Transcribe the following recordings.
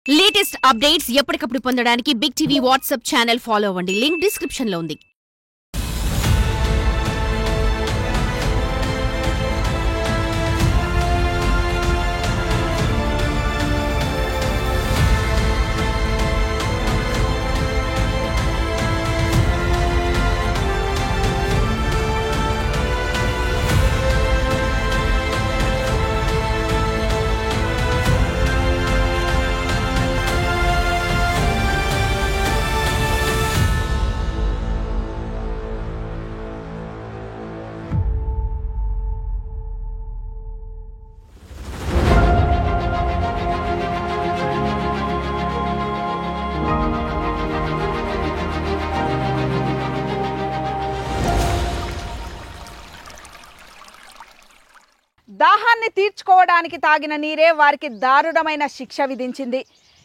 Latest updates ఎప్పటికప్పుడు పొందడానికి big TV WhatsApp channel follow అవ్వండి. లింక్ డిస్క్రిప్షన్ లో ఉంది. దాహాన్ని తీర్చుకోవడానికి తాగిన నీరే వారికి దారుణమైన శిక్ష విధించింది.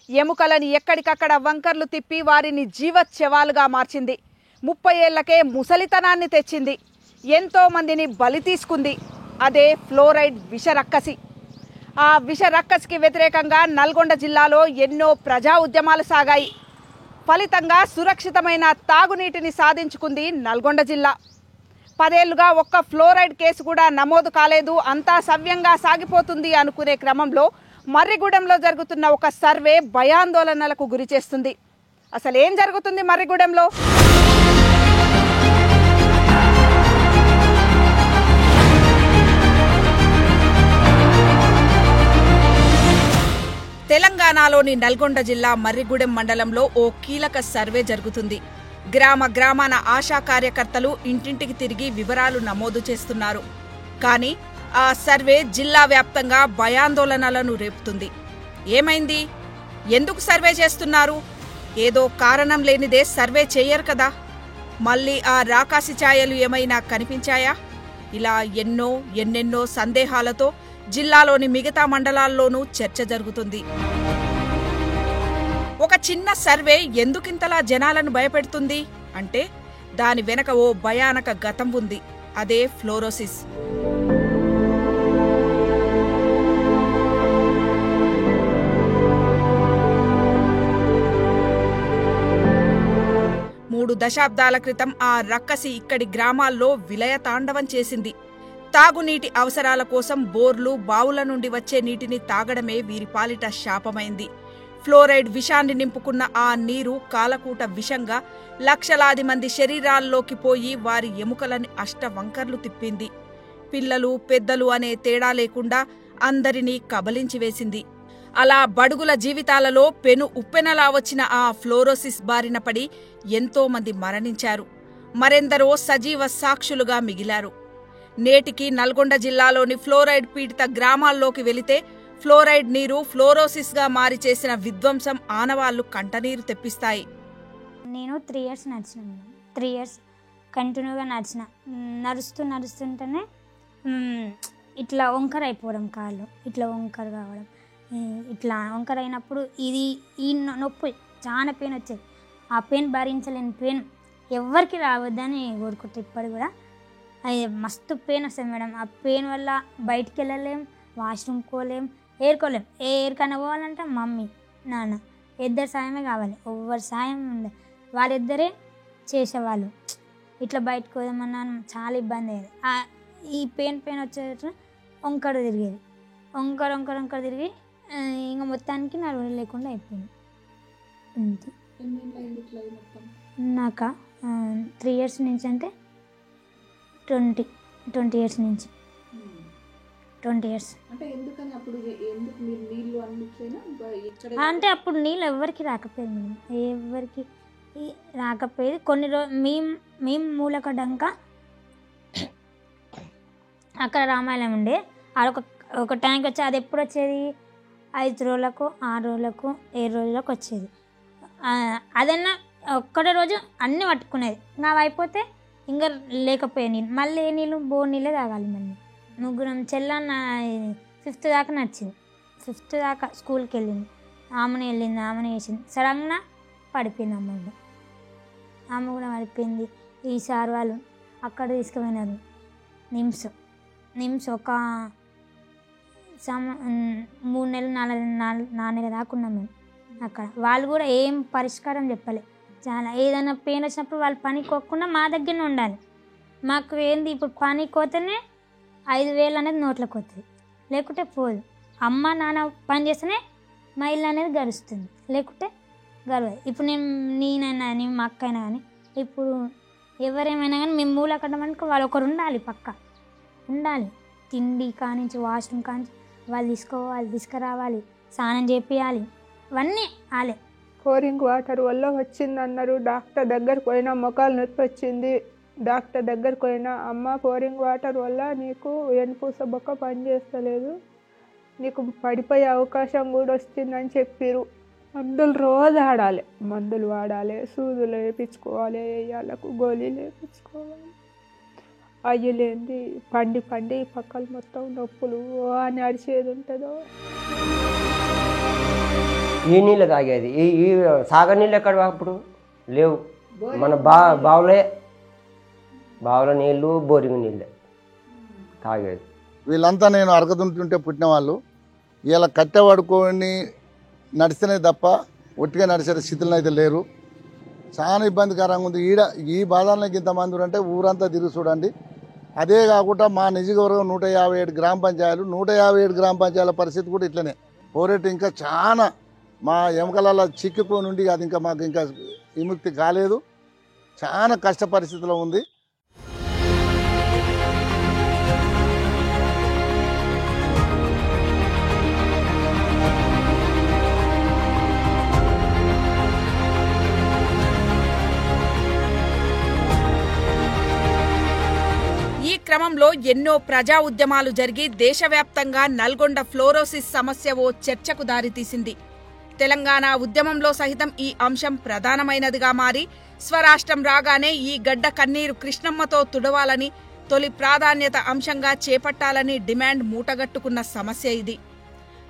ఎముకలను ఎక్కడికక్కడ వంకర్లు తిప్పి వారిని జీవచ్యవాలుగా మార్చింది. 30 ఏళ్లకే ముసలితనాన్ని తెచ్చింది. ఎంతో మందిని బలి తీసుకుంది. అదే ఫ్లోరైడ్ విషరక్కసి. ఆ విషరక్కసికి వ్యతిరేకంగా నల్గొండ జిల్లాలో ఎన్నో ప్రజా ఉద్యమాలు సాగాయి. ఫలితంగా సురక్షితమైన తాగునీటిని సాధించుకుంది నల్గొండ జిల్లా. 10 ఏళ్లుగా ఒక్క ఫ్లోరైడ్ కేసు కూడా నమోదు కాలేదు, అంతా సవ్యంగా సాగిపోతుంది అనుకునే క్రమంలో మర్రిగూడెంలో జరుగుతున్న ఒక సర్వే భయాందోళనలకు గురి చేస్తుంది. అసలు ఏం జరుగుతుంది మర్రిగూడెంలో? తెలంగాణలోని నల్గొండ జిల్లా మర్రిగూడెం మండలంలో ఓ కీలక సర్వే జరుగుతుంది. గ్రామాన ఆశా కార్యకర్తలు ఇంటింటికి తిరిగి వివరాలు నమోదు చేస్తున్నారు. కానీ ఆ సర్వే జిల్లా వ్యాప్తంగా భయాందోళనలను రేపుతుంది. ఏమైంది? ఎందుకు సర్వే చేస్తున్నారు? ఏదో కారణం లేనిదే సర్వే చేయరు కదా. మళ్ళీ ఆ రాకాసి ఛాయలు ఏమైనా కనిపించాయా? ఇలా ఎన్నెన్నో సందేహాలతో జిల్లాలోని మిగతా మండలాల్లోనూ చర్చ జరుగుతుంది. ఒక చిన్న సర్వే ఎందుకింతలా జనాలను భయపెడుతుంది అంటే దాని వెనక ఓ భయానక గతం ఉంది. అదే ఫ్లోరోసిస్. మూడు దశాబ్దాల క్రితం ఆ రక్కసి ఇక్కడి గ్రామాల్లో విలయతాండవం చేసింది. తాగునీటి అవసరాల కోసం బోర్లు, బావుల నుండి వచ్చే నీటిని తాగడమే వీరి పాలిట శాపమైంది. ఫ్లోరైడ్ విషాన్ని నింపుకున్న ఆ నీరు కాలకూట విషంగా లక్షలాది మంది శరీరాల్లోకి పోయి వారి ఎముకలని అష్టవంకర్లు తిప్పింది. పిల్లలు, పెద్దలు అనే తేడా లేకుండా అందరినీ కబలించివేసింది. అలా బడుగుల జీవితాలలో పెను ఉప్పెనలా వచ్చిన ఆ ఫ్లోరోసిస్ బారిన పడి ఎంతో మంది మరణించారు. మరెందరో సజీవ సాక్షులుగా మిగిలారు. నేటికి నల్గొండ జిల్లాలోని ఫ్లోరైడ్ పీడిత గ్రామాల్లోకి వెళితే ఫ్లోరైడ్ నీరు ఫ్లోరోసిస్గా మారి చేసిన విధ్వంసం ఆనవాళ్లు కంటనీరు తెప్పిస్తాయి. నేను 3 years నడిచిన మేడం. 3 years కంటిన్యూగా నడుస్తుంటేనే ఇట్లా వంకర అయిపోవడం, కాళ్ళు ఇట్లా వంకర కావడం, ఇట్లా వంకర అయినప్పుడు ఈ నొప్పి చాలా పెయిన్ వచ్చేది. ఆ పెయిన్ భరించలేని పెయిన్ ఎవరికి రావద్దని కోరుకుంటే ఇప్పటికి కూడా అది మస్తు పెయిన్ వస్తుంది మేడం. ఆ పెయిన్ వల్ల బయటికి వెళ్ళలేం, వాష్రూమ్ పోలేం, ఏరుకోలేం. ఏరికైనా పోవాలంటే మమ్మీ, నాన్న ఇద్దరు సాయమే కావాలి. ఎవరి సాయం ఉండదు, వాళ్ళిద్దరే చేసేవాళ్ళు. ఇట్లా బయటకు పోదామన్నా చాలా ఇబ్బంది అయ్యేది. ఈ పెయిన్ వచ్చేటట్టు వంకర తిరిగేది. వంకర తిరిగి ఇంకా మొత్తానికి నా రోజు లేకుండా అయిపోయింది. అంతే. నాక 3 years నుంచి అంటే 20 years నుంచి 20 years. అంటే అప్పుడు నీళ్ళు ఎవరికి రాకపోయేది మేడం, ఎవరికి రాకపోయేది. కొన్ని మేము మూలకడ్డాక అక్కడ రామాయణం ఉండే, ఒక ట్యాంక్ వచ్చి అది ఎప్పుడు వచ్చేది 5 రోజులకు, 6 రోజులకు, 7 రోజులకు వచ్చేది. అదన్నా ఒక్కటే రోజు అన్నీ పట్టుకునేది. ఇంకా అయిపోతే ఇంకా లేకపోయే నీళ్ళు, మళ్ళీ ఏ నీళ్ళు బోర్ నీళ్ళే తాగాలి. మళ్ళీ ముగ్గురం చెల్లన్న 5th దాకా నడిచింది. 5th దాకా స్కూల్కి వెళ్ళింది. ఆమెను వేసింది. సడన్గా పడిపోయింది ఆమె కూడా పడిపోయింది. ఈ సార్ వాళ్ళు అక్కడ తీసుకుపోయినారు నిమ్స్ ఒక 3 నెలలు 4 నెలల దాకా ఉన్నాం మేము. అక్కడ వాళ్ళు కూడా ఏం పరిష్కారం చెప్పలే. చాలా ఏదైనా పెయిన్ వచ్చినప్పుడు వాళ్ళు పనికి పోకుండా మా దగ్గరనే ఉండాలి. మాకు ఏంది ఇప్పుడు పనికి పోతేనే 5,000 అనేది నోట్లోకి వస్తుంది, లేకుంటే పోదు. అమ్మ నాన్న పని చేస్తేనే మా ఇల్లు అనేది గడుస్తుంది, లేకుంటే గడవదు. ఇప్పుడు నేనైనా కానీ మా అక్క అయినా కానీ ఇప్పుడు ఎవరేమైనా కానీ మేము మూల కట్టడానికి వాళ్ళు ఒకరు ఉండాలి, పక్క ఉండాలి. తిండి కానించి వాష్రూమ్ కానించి వాళ్ళు తీసుకోవాలి, తీసుకురావాలి, స్నానం చేపియాలి, ఇవన్నీ వాళ్ళే. పోరింగ్ వాటర్ వల్ల వచ్చిందన్నారు. డాక్టర్ దగ్గరకు పోయినా మొఖాలు నొప్పి వచ్చింది. డాక్టర్ దగ్గరకు పోయినా అమ్మ పోరింగ్ వాటర్ వల్ల నీకు వెన్నుపూస బొక్క పనిచేస్తలేదు, నీకు పడిపోయే అవకాశం కూడా వస్తుందని చెప్పారు. మందులు రోజు ఆడాలి, మందులు వాడాలి, సూదులు వేయించుకోవాలి, వేయాలకు గోళీలు వేయించుకోవాలి. అయ్యి లేనిది పండి పక్కలు మొత్తం నొప్పులు అని అరిచేది ఉంటుందో. ఈ నీళ్ళు తాగేది, ఈ సాగర్ నీళ్ళు ఎక్కడ అప్పుడు లేవు. మన బావుల నీళ్ళు, బోరింగ్ నీళ్ళే తాగేది. వీళ్ళంతా నేను అరగదుంటుంటే పుట్టిన వాళ్ళు. ఇలా కట్టెపడుకొని నడిస్తేనే తప్ప ఒట్టిగా నడిచే స్థితిలో అయితే లేరు. చాలా ఇబ్బందికరంగా ఉంది. ఈ బాధలకి ఇంతమంది అంటే ఊరంతా తిరిగి చూడండి. అదే కాకుండా మా నిజవర్గం 157 గ్రామ పంచాయతీలు, 157 గ్రామ పంచాయతీల పరిస్థితి కూడా ఇట్లనే. పోరేట్ ఇంకా చాలా మా ఎముకలలో చిక్కుకొని ఉండి అది ఇంకా మాకు ఇంకా విముక్తి కాలేదు. చాలా కష్ట పరిస్థితిలో ఉంది. ఈ క్రమంలో ఎన్నో ప్రజా ఉద్యమాలు జరిగి దేశవ్యాప్తంగా నల్గొండ ఫ్లోరోసిస్ సమస్య ఓ చర్చకు దారితీసింది. తెలంగాణ ఉద్యమంలో సహితం ఈ అంశం ప్రధానమైనదిగా మారి స్వరాష్ట్రం రాగానే ఈ గడ్డ కన్నీరు కృష్ణమ్మతో తుడవాలని, తొలి ప్రాధాన్యత అంశంగా చేపట్టాలని డిమాండ్ మూటగట్టుకున్న సమస్య ఇది.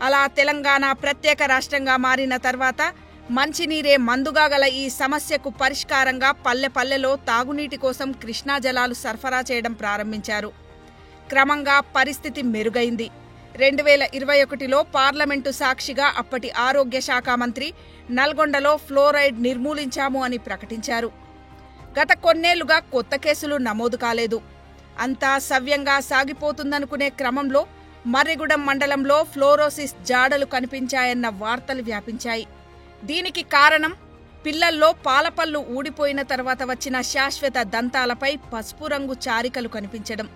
అలా తెలంగాణ ప్రత్యేక రాష్ట్రంగా మారిన తర్వాత మంచినీరే మందుగా గల ఈ సమస్యకు పరిష్కారంగా పల్లెపల్లెలో తాగునీటి కోసం కృష్ణా జలాలు సరఫరా చేయడం ప్రారంభించారు. క్రమంగా పరిస్థితి మెరుగైంది. 2021లో పార్లమెంటు సాక్షిగా అప్పటి ఆరోగ్య శాఖ మంత్రి నల్గొండలో ఫ్లోరైడ్ నిర్మూలించాము అని ప్రకటించారు. గత కొన్నేళ్లుగా కొత్త కేసులు నమోదు కాలేదు. అంతా సవ్యంగా సాగిపోతుందనుకునే క్రమంలో మర్రిగూడెం మండలంలో ఫ్లోరోసిస్ జాడలు కనిపించాయన్న వార్తలు వ్యాపించాయి. దీనికి కారణం పిల్లల్లో పాలపళ్ళు ఊడిపోయిన తర్వాత వచ్చిన శాశ్వత దంతాలపై పసుపు రంగు చారికలు కనిపించడం.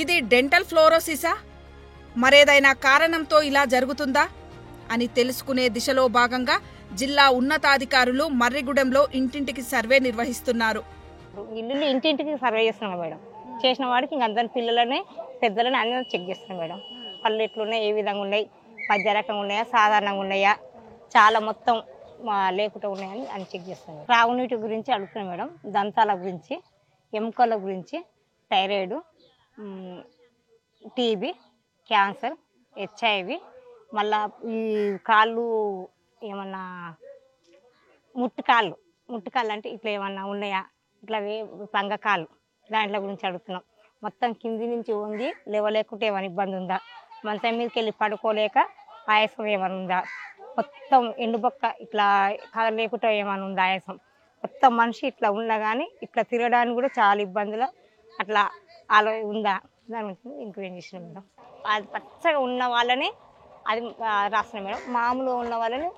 ఇది డెంటల్ ఫ్లోరోసిసా, మరేదైనా కారణంతో ఇలా జరుగుతుందా అని తెలుసుకునే దిశలో భాగంగా జిల్లా ఉన్నతాధికారులు మర్రిగూడెంలో ఇంటింటికి సర్వే నిర్వహిస్తున్నారు. ఇల్లు ఇంటింటికి సర్వే చేస్తున్నాం మేడం. చేసిన వాడికి ఇంక అందరి పిల్లలని పెద్దలని అందరూ చెక్ చేస్తున్నాం మేడం. పళ్ళు ఎట్లున్నాయి, ఏ విధంగా ఉన్నాయి, మధ్య రకంగా ఉన్నాయా, సాధారణంగా ఉన్నాయా, చాలా మొత్తం లేకుండా ఉన్నాయని అని చెక్ చేస్తాం. త్రాగునీటి గురించి అడుగుతున్నాం మేడం, దంతాల గురించి, ఎముకల గురించి, థైరాయిడ్, టీబీ, క్యాన్సర్, HIV, మళ్ళా ఈ కాళ్ళు ఏమన్నా ముట్టుకాళ్ళు అంటే ఇట్లా ఏమన్నా ఉన్నాయా, ఇట్లా పంగకాళ్ళు, దాంట్లో గురించి అడుగుతున్నాం. మొత్తం కింది నుంచి వంగి లేవలేకుంటే ఏమైనా ఇబ్బంది ఉందా, మంచం మీదకి వెళ్ళి పడుకోలేక ఆయాసం ఏమైనా ఉందా, మొత్తం ఎండుబొక్క ఇట్లా కదలేకుండా ఏమైనా ఉందా ఆయాసం, మొత్తం మనిషి ఇట్లా ఉన్నా కానీ ఇట్లా తిరగడానికి కూడా చాలా ఇబ్బందులు అట్లా అలా ఉందా, దాని గురించి ఎంక్వైరీ చేసినాం మేడం. అది పచ్చగా ఉన్న వాళ్ళని అది రాస్తున్నాం మేడం, మామూలుగా ఉన్న వాళ్ళని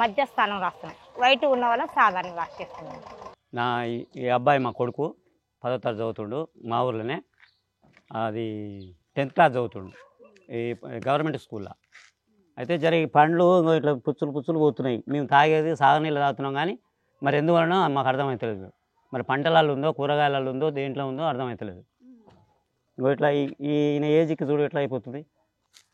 మధ్యస్థానం రాస్తున్నాం, వైట్ ఉన్న వాళ్ళని సాధారణంగా రాసేస్తున్నాం. నా ఈ అబ్బాయి మా కొడుకు 10వ తరగతి చదువుతుండు, మా ఊర్లోనే. అది 10th క్లాస్ చదువుతుండు ఈ గవర్నమెంట్ స్కూల్లో. అయితే జరిగి పండ్లు ఇట్లా పుచ్చులు పోతున్నాయి. మేము తాగేది సాగనీళ్ళు తాగుతున్నాం కానీ మరి ఎందువలన మాకు అర్థమవుతలేదు. మరి పంటలలో ఉందో, కూరగాయలలో ఉందో, దేంట్లో ఉందో అర్థమవుతలేదు. ఇట్లా ఈయన ఏజ్కి చూడు ఎట్లా అయిపోతుంది,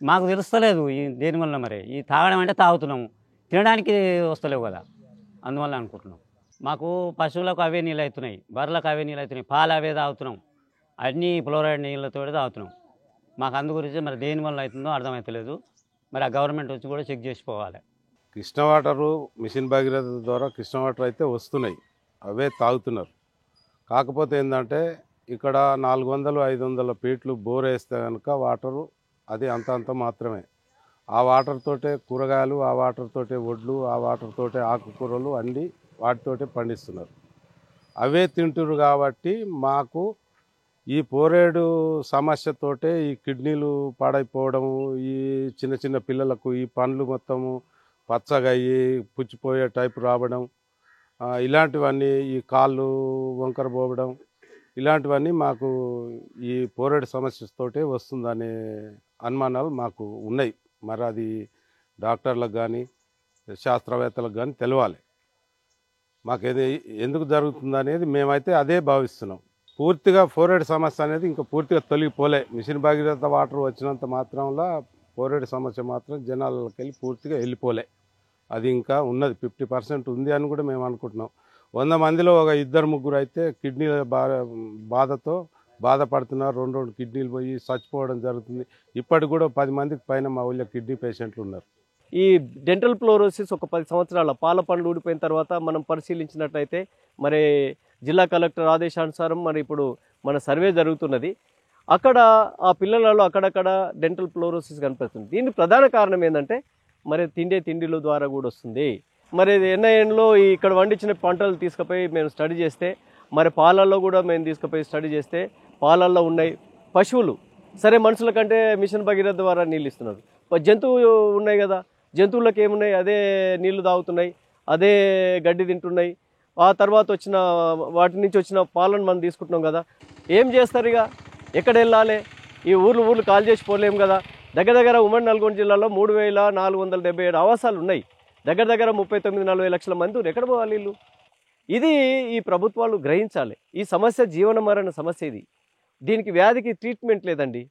మాకు తెలుస్తలేదు దేనివల్ల. మరి ఈ తాగడం అంటే తాగుతున్నాము, తినడానికి వస్తలేవు కదా, అందువల్ల అనుకుంటున్నాం. మాకు పశువులకు అవే నీళ్ళు అవుతున్నాయి, బర్రెలకు అవే నీళ్ళు అవుతున్నాయి, పాలు అవే తాగుతున్నాం, అన్నీ ఫ్లోరైడ్ నీళ్ళతో తాగుతున్నాం. మాకు అందు గురించి మరి దేనివల్ల అవుతుందో అర్థమవుతలేదు. మరి ఆ గవర్నమెంట్ వచ్చి కూడా చెక్ చేసిపోవాలి. కృష్ణ వాటరు మిషన్ భగీరథ ద్వారా కృష్ణ వాటర్ అయితే వస్తున్నాయి, అవే తాగుతున్నారు. కాకపోతే ఏంటంటే ఇక్కడ 400-500 ఫీట్లు బోర్ వేస్తే కనుక వాటరు అది అంత మాత్రమే. ఆ వాటర్ తోటే కూరగాయలు, ఆ వాటర్ తోటే వడ్లు, ఆ వాటర్ తోటే ఆకుకూరలు అన్నీ వాటితోటే పండిస్తున్నారు. అవే తింటున్నారు కాబట్టి మాకు ఈ పోరేడు సమస్యతోటే ఈ కిడ్నీలు పాడైపోవడము, ఈ చిన్న చిన్న పిల్లలకు ఈ పండ్లు మొత్తము పచ్చగా అయ్యి పుచ్చిపోయే టైపు రావడం, ఇలాంటివన్నీ ఈ కాళ్ళు వంకర పోవడం, ఇలాంటివన్నీ మాకు ఈ పోరేడు సమస్యతోటే వస్తుందనే అనుమానాలు మాకు ఉన్నాయి. మరి అది డాక్టర్లకు కానీ శాస్త్రవేత్తలకు కానీ తెలవాలి. మాకేది ఎందుకు జరుగుతుంది అనేది మేమైతే అదే భావిస్తున్నాం. పూర్తిగా పోరేడు సమస్య అనేది ఇంకా పూర్తిగా తొలగిపోలే. మిషన్ భగీరథ వాటర్ వచ్చినంత మాత్రంలో పోరేడు సమస్య మాత్రం జనాలకి వెళ్ళి పూర్తిగా వెళ్ళిపోలే. అది ఇంకా ఉన్నది, 50% ఉంది అని కూడా మేము అనుకుంటున్నాం. 100 మందిలో ఒక 2-3 అయితే కిడ్నీల బాధతో బాధపడుతున్నారు. 2 కిడ్నీలు పోయి చచ్చిపోవడం జరుగుతుంది. ఇప్పటికి కూడా 10 మందికి పైన మా ఊళ్ళో కిడ్నీ పేషెంట్లు ఉన్నారు. ఈ డెంటల్ ఫ్లోరోసిస్ ఒక 10 సంవత్సరాల పాల పండ్లు ఊడిపోయిన తర్వాత మనం పరిశీలించినట్లయితే మరి జిల్లా కలెక్టర్ ఆదేశానుసారం మరి ఇప్పుడు మన సర్వే జరుగుతున్నది. అక్కడ ఆ పిల్లలలో అక్కడక్కడ డెంటల్ ఫ్లోరోసిస్ కనిపిస్తుంది. దీనికి ప్రధాన కారణం ఏంటంటే మరి తిండిల ద్వారా కూడా వస్తుంది. మరి ఎన్ఐఎన్లో ఇక్కడ పండించిన పంటలు తీసుకుపోయి మేము స్టడీ చేస్తే, మరి పాలల్లో కూడా మేము తీసుకుపోయి స్టడీ చేస్తే పాలల్లో ఉన్నాయి పశువులు. సరే, మనుషుల కంటే మిషన్ భగీరథ ద్వారా నీళ్ళు ఇస్తున్నారు. జంతువు ఉన్నాయి కదా, జంతువులకు ఏమున్నాయి, అదే నీళ్లు తాగుతున్నాయి, అదే గడ్డి తింటున్నాయి. ఆ తర్వాత వచ్చిన వాటి నుంచి వచ్చిన పాలను మనం తీసుకుంటున్నాం కదా. ఏం చేస్తారు ఇక? ఎక్కడ వెళ్ళాలి? ఈ ఊర్లు కాల్ చేసి పోలేము కదా. దగ్గర ఉమ్మడి నల్గొండ జిల్లాలో 3477 ఆవాసాలు ఉన్నాయి. దగ్గర 39-40 లక్షల మంది ఎక్కడ పోవాలి వీళ్ళు? ఇది ఈ ప్రభుత్వాలు గ్రహించాలి. ఈ సమస్య జీవన మరణ సమస్య. ఇది దీనికి వ్యాధికి ట్రీట్మెంట్ లేదండి.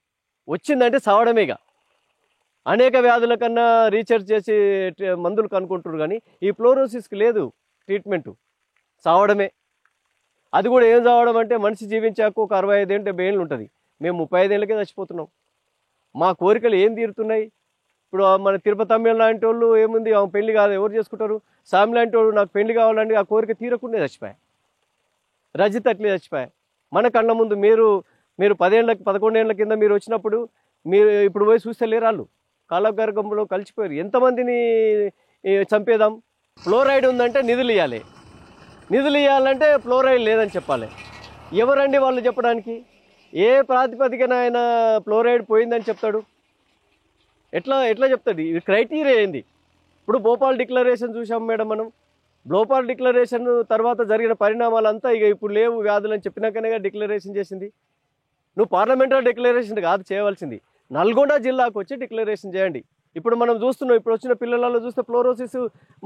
వచ్చిందంటే సావడమేగా. అనేక వ్యాధుల కన్నా రీసెర్చ్ చేసి మందులు కనుక్కుంటారు, కానీ ఈ ఫ్లోరోసిస్కి లేదు ట్రీట్మెంటు, సావడమే. అది కూడా ఏం సావడం అంటే మనిషి జీవించాక ఒక 65-70 ఏళ్ళు ఉంటుంది. మేము 35 ఏళ్ళకే చచ్చిపోతున్నాం. మా కోరికలు ఏం తీరుతున్నాయి? ఇప్పుడు మన తిరుపతి అమ్మ లాంటి వాళ్ళు ఏముంది, ఆమె పెళ్లి కాదు, ఎవరు చేసుకుంటారు? సామి లాంటి వాళ్ళు నాకు పెళ్లి కావాలండి, ఆ కోరిక తీరకుండా చచ్చిపోయా. రజిత్ అట్లే చచ్చిపోయా. మన కళ్ళ ముందు మీరు 11 ఏళ్ళ కింద మీరు వచ్చినప్పుడు మీరు ఇప్పుడు పోయి చూస్తే లేరు, వాళ్ళు కాలగర్భంలో కలిసిపోయారు. ఎంతమందిని చంపేదాం? ఫ్లోరైడ్ ఉందంటే నిధులు ఇవ్వాలి. నిధులు ఇవ్వాలంటే ఫ్లోరైడ్ లేదని చెప్పాలి. ఎవరండి వాళ్ళు చెప్పడానికి? ఏ ప్రాతిపదికన ఆయన ఫ్లోరైడ్ పోయిందని చెప్తాడు? ఎట్లా చెప్తాడు? ఇది క్రైటీరియా ఏంది? ఇప్పుడు భోపాల్ డిక్లరేషన్ చూసాం మేడం మనం. భోపాల్ డిక్లరేషన్ తర్వాత జరిగిన పరిణామాలంతా ఇక ఇప్పుడు లేవు వ్యాధులు అని చెప్పినాకనే డిక్లరేషన్ చేసింది. నువ్వు పార్లమెంటరీ డిక్లరేషన్ కాదు చేయవలసింది, నల్గొండ జిల్లాకు వచ్చి డిక్లరేషన్ చేయండి. ఇప్పుడు మనం చూస్తున్నాం, ఇప్పుడు వచ్చిన పిల్లలలో చూస్తే ఫ్లోరోసిస్,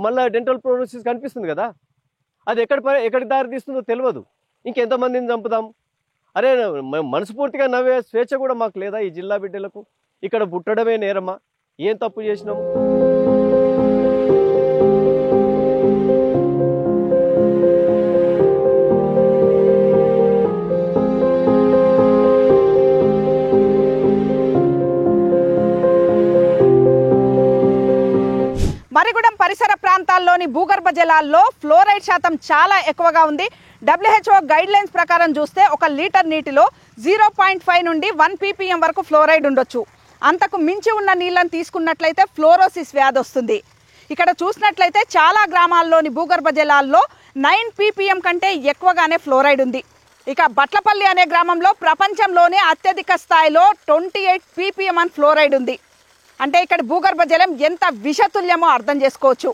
మళ్ళీ డెంటల్ ఫ్లోరోసిస్ కనిపిస్తుంది కదా. అది ఎక్కడికి దారి తీస్తుందో తెలియదు. ఇంకెంతమందిని చంపుదాం? అరే, మనస్ఫూర్తిగా నవ్వే స్వేచ్ఛ కూడా మాకు లేదా ఈ జిల్లా బిడ్డలకు? ఇక్కడ పుట్టడమే నేరమా? ఏం తప్పు చేసినాము? మరిగూడెం పరిసర ప్రాంతాల్లోని భూగర్భ జలాల్లో ఫ్లోరైడ్ శాతం చాలా ఎక్కువగా ఉంది. WHO గైడ్ లైన్స్ ప్రకారం చూస్తే 1 లీటర్ నీటిలో 0.5 నుండి 1 ppm వరకు ఫ్లోరైడ్ ఉండొచ్చు. అంతకు మించి ఉన్న నీళ్ళని తీసుకున్నట్లయితే ఫ్లోరోసిస్ వ్యాధి వస్తుంది. ఇక్కడ చూసినట్లయితే చాలా గ్రామాల్లోని భూగర్భ జలాల్లో 9 ppm కంటే ఎక్కువగానే ఫ్లోరైడ్ ఉంది. ఇక బట్లపల్లి అనే గ్రామంలో ప్రపంచంలోనే అత్యధిక స్థాయిలో 28 ppm అని ఫ్లోరైడ్ ఉంది. అంటే ఇక్కడ భూగర్భ జలం ఎంత విషతుల్యమో అర్థం చేసుకోవచ్చు.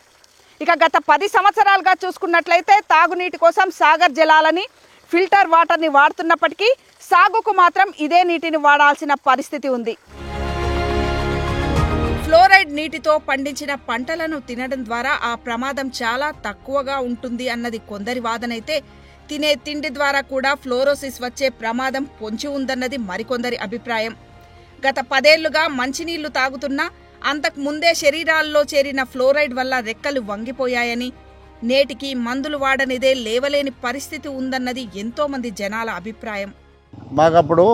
ఇక గత 10 సంవత్సరాలుగా చూసుకున్నట్లయితే తాగునీటి కోసం సాగర్ జలాలని, ఫిల్టర్ వాటర్ని వాడుతున్నప్పటికీ సాగుకు మాత్రం ఇదే నీటిని వాడాల్సిన పరిస్థితి ఉంది. ఫ్లోరైడ్ నీటితో పండించిన పంటలను తినడం ద్వారా ఆ ప్రమాదం చాలా తక్కువగా ఉంటుంది అన్నది కొందరి వాదనైతే, తినే తిండి ద్వారా కూడా ఫ్లోరోసిస్ వచ్చే ప్రమాదం పొంచి ఉందన్నది మరికొందరి అభిప్రాయం. గత 10 ఏళ్లుగా మంచినీళ్లు తాగుతున్నా అంతకు ముందే శరీరాల్లో చేరిన ఫ్లోరైడ్ వల్ల రెక్కలు వంగిపోయాయని, నేటికి మందులు వాడనిదే లేవలేని పరిస్థితి ఉందన్నది ఎంతో మంది జనాల అభిప్రాయం. మాకప్పుడు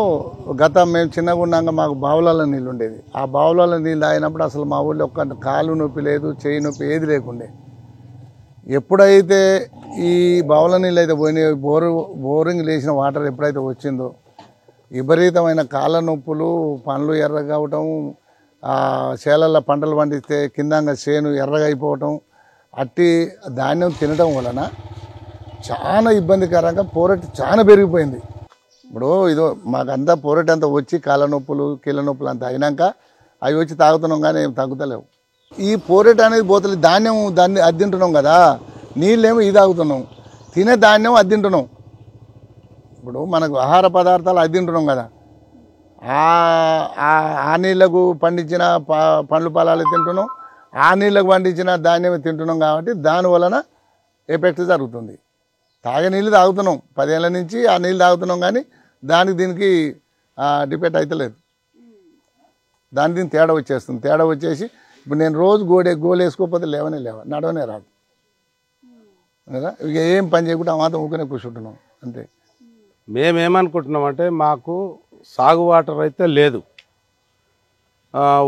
మేము చిన్నగా ఉన్నాక మాకు బావులలో నీళ్ళు ఉండేది. ఆ బావులలో నీళ్ళు తాగినప్పుడు అసలు మా ఊళ్ళో ఒక్క కాలు నొప్పి లేదు, చేయి నొప్పి ఏది లేకుండే. ఎప్పుడైతే ఈ బావుల నీళ్ళు అయితే పోయినాయి, బోరింగ్ లేచిన వాటర్ ఎప్పుడైతే వచ్చిందో విపరీతమైన కాళ్ళ నొప్పులు, పండ్లు ఎర్ర కావటం, చేలల్లో పంటలు పండిస్తే కిందంగా చేను ఎర్రగా అయిపోవటం, అట్టి ధాన్యం తినడం వలన చాలా ఇబ్బందికరంగా పోరటి చాలా పెరిగిపోయింది. ఇప్పుడు ఇదో మాకంతా పోరటి అంతా వచ్చి కాళ్ళ నొప్పులు కీళ్ళ నొప్పులు అంతా అయినాక అవి వచ్చి తాగుతున్నాం కానీ ఏం తగ్గుతలేవు. ఈ పోరేట అనేది పోతలే, ధాన్యం దాన్ని అద్దింటున్నాం కదా, నీళ్ళేమో ఇది తాగుతున్నాం, తినే ధాన్యం అద్దింటున్నాం. ఇప్పుడు మనకు ఆహార పదార్థాలు అద్దింటున్నాం కదా, ఆ నీళ్లకు పండించిన పండ్లు పొలాలు తింటున్నాం, ఆ నీళ్లకు పండించిన ధాన్యం తింటున్నాం. కాబట్టి దాని వలన ఎఫెక్ట్ జరుగుతుంది. తాగే నీళ్ళు తాగుతున్నాం, 10 ఏళ్ళ నుంచి ఆ నీళ్ళు తాగుతున్నాం, కానీ దీనికి డిపెండ్ అవుతలేదు. దీనికి తేడా వచ్చేస్తుంది. తేడా వచ్చేసి ఇప్పుడు నేను రోజు గోలు వేసుకోకపోతే నడవనే రాదు కదా. ఇక ఏం పని చేయకుండా మాత్రం ఊకనే కూర్చుంటున్నాం అంతే. మేమేమనుకుంటున్నామంటే మాకు సాగు వాటర్ అయితే లేదు.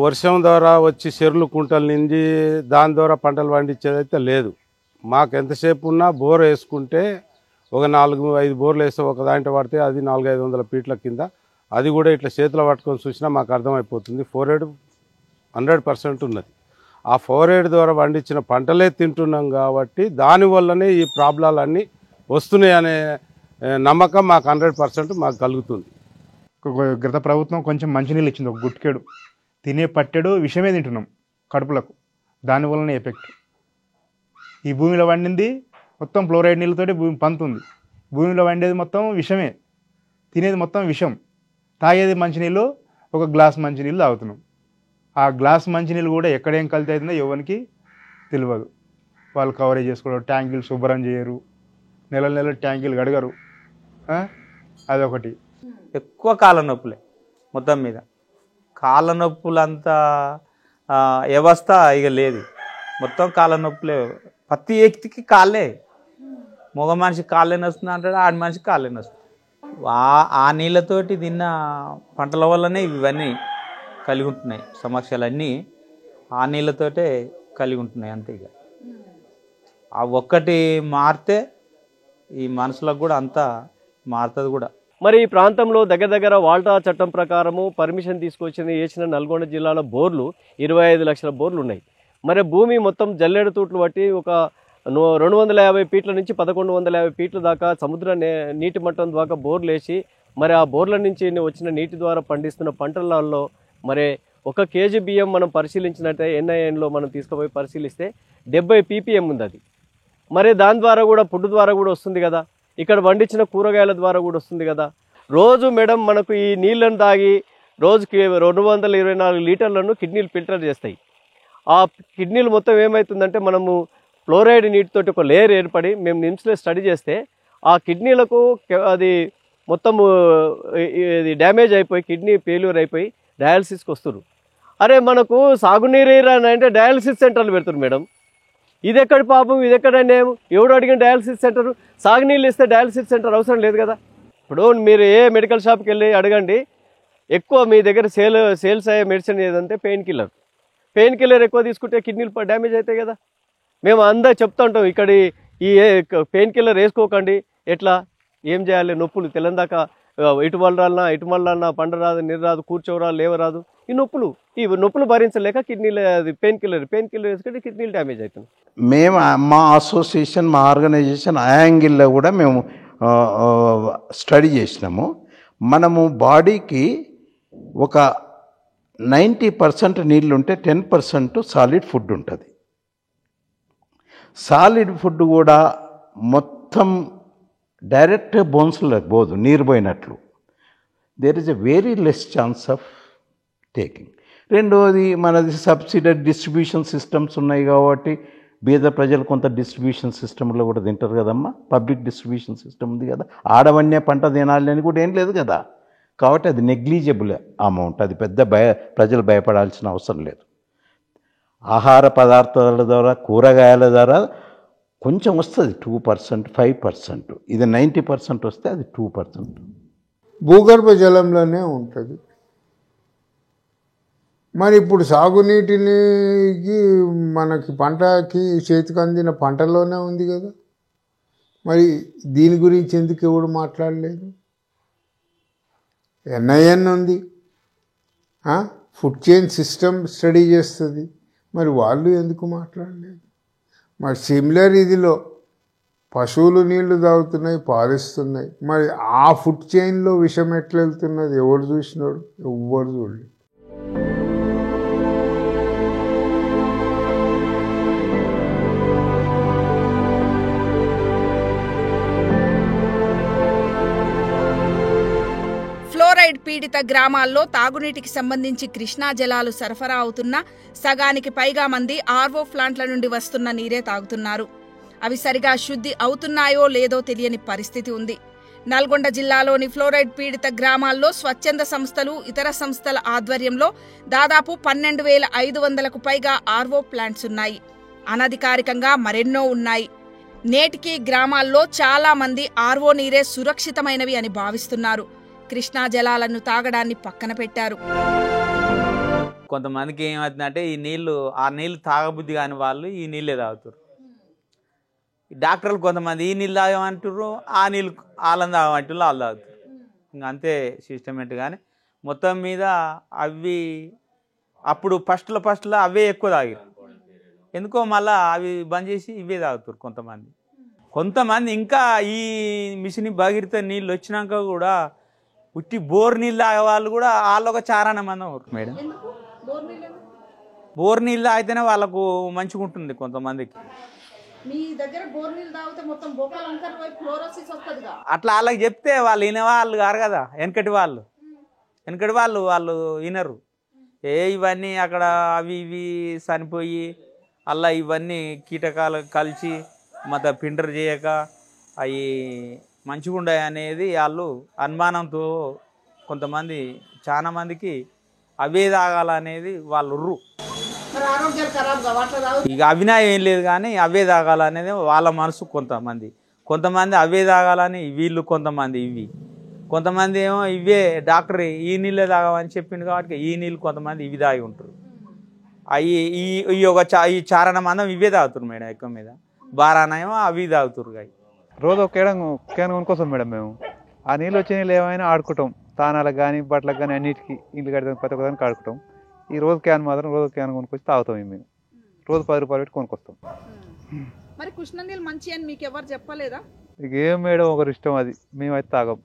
వర్షం ద్వారా వచ్చి చెరువులు కుంటలు నిండి దాని ద్వారా పంటలు పండించేది అయితే లేదు. మాకు ఎంతసేపు ఉన్నా బోర్ వేసుకుంటే ఒక 4-5 బోర్లు వేస్తే ఒక దాంట్లో పడితే అది 400-500 ఫీట్ల కింద, అది కూడా ఇట్లా చేతిలో పట్టుకొని చూసినా మాకు అర్థమైపోతుంది. 100% ఉన్నది. ఆ 4 ద్వారా పండించిన పంటలే తింటున్నాం కాబట్టి దానివల్లనే ఈ ప్రాబ్లాలన్నీ వస్తున్నాయి అనే నమ్మకం మాకు 100% మాకు కలుగుతుంది. గత ప్రభుత్వం కొంచెం మంచినీళ్ళు ఇచ్చింది, ఒక గుట్కెడు తినే పట్టెడు విషమే తింటున్నాం కడుపులకు, దానివల్లనే ఎఫెక్ట్. ఈ భూమిలో వండింది మొత్తం ఫ్లోరైడ్ నీళ్ళతోటి భూమి పంతుంది. భూమిలో వండేది మొత్తం విషమే, తినేది మొత్తం విషం. తాగేది మంచినీళ్ళు, ఒక గ్లాస్ మంచినీళ్ళు తాగుతున్నాం. ఆ గ్లాస్ మంచినీళ్ళు కూడా ఎక్కడేం కల్తీ అవుతుందో ఎవరికి తెలియదు. వాళ్ళు కవరేజ్ చేసుకోవడం, ట్యాంకులు శుభ్రం చేయరు, నెల ట్యాంకులు కడగరు. అదొకటి. ఎక్కువ కాళ్ళ నొప్పులే మొత్తం మీద. కాళ్ళ నొప్పులంతా వ్యవస్థ ఇక లేదు, మొత్తం కాళ్ళ నొప్పులే. ప్రతి వ్యక్తికి కాళ్ళే, మగ మనిషి కాళ్ళే వస్తుంది అంటాడు, ఆడి మనిషికి కాళ్ళే వస్తుంది. ఆ నీళ్ళతోటి తిన్న పంటల వల్లనే ఇవన్నీ కలిగి ఉంటున్నాయి, సమస్యలన్నీ ఆ నీళ్ళతోటే కలిగి ఉంటున్నాయి అంతే. ఇక ఆ ఒక్కటి మారితే ఈ మనుషులకు కూడా అంతా మారుతుంది కూడా. మరి ఈ ప్రాంతంలో దగ్గర వాల్టా చట్టం ప్రకారము పర్మిషన్ తీసుకొచ్చింది వేసిన నల్గొండ జిల్లాలో బోర్లు 25 లక్షల బోర్లు ఉన్నాయి. మరి భూమి మొత్తం జల్లెడ తూట్లు బట్టి ఒక 250 ఫీట్ల నుంచి 1150 ఫీట్ల దాకా సముద్ర నీటి మట్టం ద్వారా బోర్లు వేసి మరి ఆ బోర్ల నుంచి వచ్చిన నీటి ద్వారా పండిస్తున్న పంటలలో మరి 1 కేజీ బియ్యం మనం పరిశీలించినట్టే NINలో మనం తీసుకుపోయి పరిశీలిస్తే 70 ppm ఉంది అది. మరి దాని ద్వారా కూడా ఫుడ్ ద్వారా కూడా వస్తుంది కదా, ఇక్కడ పండించిన కూరగాయల ద్వారా కూడా వస్తుంది కదా. రోజు మేడం మనకు ఈ నీళ్ళను తాగి రోజుకి 224 లీటర్లను కిడ్నీలు ఫిల్టర్ చేస్తాయి. ఆ కిడ్నీలు మొత్తం ఏమవుతుందంటే మనము ఫ్లోరైడ్ నీటితోటి ఒక లేయర్ ఏర్పడి మేము నిమ్స్లో స్టడీ చేస్తే ఆ కిడ్నీలకు అది మొత్తము డ్యామేజ్ అయిపోయి కిడ్నీ ఫెయిల్యూర్ అయిపోయి డయాలసిస్కి వస్తున్నారు. అరే మనకు సాగునీరు అంటే డయాలసిస్ సెంటర్లు పెడుతున్నారు మేడం. ఇది ఎక్కడి పాపం, ఇది ఎక్కడ అన్యాయం? ఎవడు అడిగిన డయాలసిస్ సెంటర్, సాగునీళ్ళు ఇస్తే డయాలసిస్ సెంటర్ అవసరం లేదు కదా. ఇప్పుడు మీరు ఏ మెడికల్ షాప్కి వెళ్ళి అడగండి, ఎక్కువ మీ దగ్గర సేల్స్ అయ్యే మెడిసిన్ ఏదంటే పెయిన్ కిల్లర్ ఎక్కువ తీసుకుంటే కిడ్నీలు డ్యామేజ్ అవుతాయి కదా. మేము అందరూ చెప్తూ ఉంటాం, ఇక్కడ ఈ పెయిన్ కిల్లర్ వేసుకోకండి. ఎట్లా ఏం చేయాలి? నొప్పులు తెల్లందాక ఇటు మళ్ళీ పండరాదు, నిర్రాదు, కూర్చోరాదు, లేవరాదు. ఈ నొప్పులు భరించలేక కిడ్నీలు పెయిన్ కిల్లర్ వేసుకుంటే కిడ్నీలు డ్యామేజ్ అవుతుంది. మేము మా అసోసియేషన్, మా ఆర్గనైజేషన్ ఆ యాంగిల్లో కూడా మేము స్టడీ చేసినాము. మనము బాడీకి ఒక 90% నీళ్ళు ఉంటే 10% సాలిడ్ ఫుడ్ ఉంటుంది. సాలిడ్ ఫుడ్ కూడా మొత్తం డైరెక్ట్ బోన్స్లో పోదు, నీరు పోయినట్లు. There is a very less chance of taking. రెండవది మనది సబ్సిడీ డిస్ట్రిబ్యూషన్ సిస్టమ్స్ ఉన్నాయి కాబట్టి బీద ప్రజలు కొంత డిస్ట్రిబ్యూషన్ సిస్టంలో కూడా తింటారు కదమ్మా. పబ్లిక్ డిస్ట్రిబ్యూషన్ సిస్టమ్ ఉంది కదా, ఆడవన్నే పంట తినాలి అని కూడా ఏం లేదు కదా. కాబట్టి అది నెగ్లిజిబుల్ అమౌంట్, అది పెద్ద ప్రజలు భయపడాల్సిన అవసరం లేదు. ఆహార పదార్థాల ద్వారా, కూరగాయల ద్వారా కొంచెం వస్తుంది, 2%, 5%. ఇది 90% వస్తే అది 2%. భూగర్భ జలంలోనే ఉంటుంది. మరి ఇప్పుడు సాగునీటిని మనకి పంటకి చేతికి అందిన పంటల్లోనే ఉంది కదా. మరి దీని గురించి ఎందుకు ఎవడు మాట్లాడలేదు? NIN ఉంది, ఫుడ్ చైన్ సిస్టమ్ స్టడీ చేస్తుంది. మరి వాళ్ళు ఎందుకు మాట్లాడలేదు? మరి సిమిలర్ ఇదిలో పశువులు నీళ్లు తాగుతున్నాయి, పారిస్తున్నాయి. మరి ఆ ఫుడ్ చైన్లో విషం ఎట్లా వెళ్తున్నది? ఎవరు చూసినాడు? ఎవ్వరు చూడలేదు. ఫ్లోరైడ్ పీడిత గ్రామాల్లో తాగునీటికి సంబంధించి కృష్ణా జలాలు సరఫరా అవుతున్న సగానికి పైగా మంది ఆర్వో ప్లాంట్ల నుండి వస్తున్న నీరే తాగుతున్నారు. అవి సరిగా శుద్ధి అవుతున్నాయో లేదో తెలియని పరిస్థితి ఉంది. నల్గొండ జిల్లాలోని ఫ్లోరైడ్ పీడిత గ్రామాల్లో స్వచ్ఛంద సంస్థలు, ఇతర సంస్థల ఆధ్వర్యంలో దాదాపు 12,500కు పైగా ఆర్వో ప్లాంట్స్ ఉన్నాయి. అనధికారికంగా మరెన్నో ఉన్నాయి. నేటికి గ్రామాల్లో చాలా మంది ఆర్వో నీరే సురక్షితమైనవి అని భావిస్తున్నారు. కృష్ణా జలాలను తాగడాన్ని పక్కన పెట్టారు. కొంతమందికి ఏమవుతుందంటే ఈ నీళ్లు తాగబుద్ధి కాని వాళ్ళు ఈ నీళ్ళే తాగుతారు. డాక్టర్లు కొంతమంది ఈ నీళ్ళు తాగమంటారు, ఆ నీళ్ళు వాళ్ళని తాగమంటారు, వాళ్ళు తాగుతారు. ఇంకా అంతే సిస్టమేటిక్. కానీ మొత్తం మీద అవి అప్పుడు ఫస్ట్లో అవే ఎక్కువ తాగారు. ఎందుకో మళ్ళీ అవి బంద్ చేసి ఇవే తాగుతారు కొంతమంది. ఇంకా ఈ మిషన్ భగీరథ నీళ్ళు వచ్చినాక కూడా ఉట్టి బోర్ నీళ్ళు తాగే వాళ్ళు కూడా వాళ్ళు ఒక చారాన మంది ఉన్నారు మేడం. బోర్ నీళ్ళు తాగితేనే వాళ్ళకు మంచిగా ఉంటుంది కొంతమందికి. అట్లా వాళ్ళకి చెప్తే వాళ్ళు వినేవాళ్ళు కారు కదా. వెనకటి వాళ్ళు వినరు. ఇవన్నీ అక్కడ అవి ఇవి చనిపోయి అలా ఇవన్నీ కీటకాలు కలిసి మత పిండర్ చేయక అవి మంచిగా ఉండే అనేది వాళ్ళు అనుమానంతో కొంతమంది చాలా మందికి అవే తాగాలనేది వాళ్ళు ఉర్రు. ఇక అవినాయం ఏం లేదు కానీ అవే తాగాలనేది వాళ్ళ మనసు. కొంతమంది అవే తాగాలని వీళ్ళు, కొంతమంది ఏమో ఇవే డాక్టర్ ఈ నీళ్ళే తాగమని చెప్పిండు కాబట్టి ఈ నీళ్ళు కొంతమంది ఇవి తాగి ఉంటారు. అవి ఈ చారణ మందం ఇవే తాగుతారు మేడం. ఎక్కువ మీద బారానేమో అవి తాగుతారు. రోజు ఒక క్యాన్ కొనుక్కొస్తాం మేడం. మేము ఆ నీళ్ళు వచ్చే నీళ్ళు ఏమైనా ఆడుకుంటాం. తానాలకు కానీ బట్టలకు కానీ అన్నిటికీ ఇల్లు కడతాం, ప్రతి ఒక్కదానికి ఆడుకుంటాం. ఈ రోజు క్యాన్ కొనుక్కొచ్చి తాగుతాం. మేము రోజు 10 రూపాయలు పెట్టి కొనుక్కొస్తాం. మరి కృష్ణ నీళ్ళు మంచి అని మీకు ఎవరు చెప్పలేదా? ఇక ఏం మేడం, ఒకరి ఇష్టం అది. మేమైతే తాగం.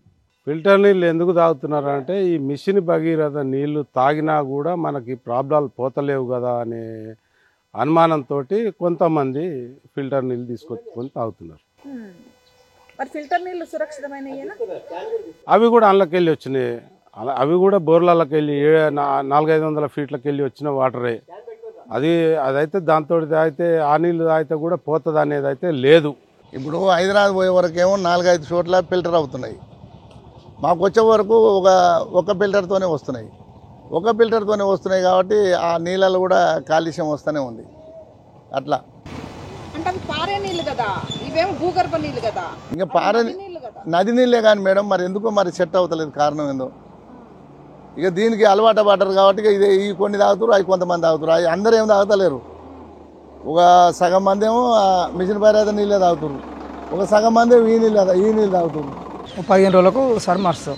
ఫిల్టర్ నీళ్ళు ఎందుకు తాగుతున్నారు అంటే ఈ మిషన్ భగీరథ నీళ్లు తాగినా కూడా మనకి ప్రాబ్లాలు పోతలేవు కదా అనే అనుమానంతో కొంతమంది ఫిల్టర్ నీళ్ళు తీసుకొచ్చుకొని తాగుతున్నారు. మరి ఫిల్టర్ నీళ్ళు సురక్షితమైనయేనా? అవి కూడా అందులోకెళ్ళి వచ్చినాయి. అవి కూడా బోర్లకి వెళ్ళి 400-500 ఫీట్లకి వెళ్ళి వచ్చిన వాటరే. అదైతే దాంతో తాగితే ఆ నీళ్ళు తాగితే కూడా పోతుంది అనేది అయితే లేదు. ఇప్పుడు హైదరాబాద్ పోయే వరకు ఏమో 4-5 చోట్ల ఫిల్టర్ అవుతున్నాయి. మాకు వచ్చే వరకు ఒక ఫిల్టర్తోనే వస్తున్నాయి. కాబట్టి ఆ నీళ్ళలో కూడా కాలుష్యం వస్తూనే ఉంది. అట్లా అంటే అవి పారే నీళ్ళు కదా, ఇవేమో భూగర్భ నీళ్ళు కదా. ఇంకా పారే నది నీళ్ళే కానీ మేడం, మరి ఎందుకో సెట్ అవుతలేదు. కారణం ఏందో ఇక దీనికి అలవాటు పడ్డారు కాబట్టి ఇదే ఈ కొన్ని తాగుతారు, అవి కొంతమంది తాగుతారు. అవి అందరూ ఏం తాగుతలేరు. ఒక సగం మంది ఏమో మిషన్ భగీరథ నీళ్ళే తాగుతారు, ఒక సగం మంది ఈ నీళ్ళు తాగుతారు. 15 రోజులకు ఒకసారి మారుస్తాం.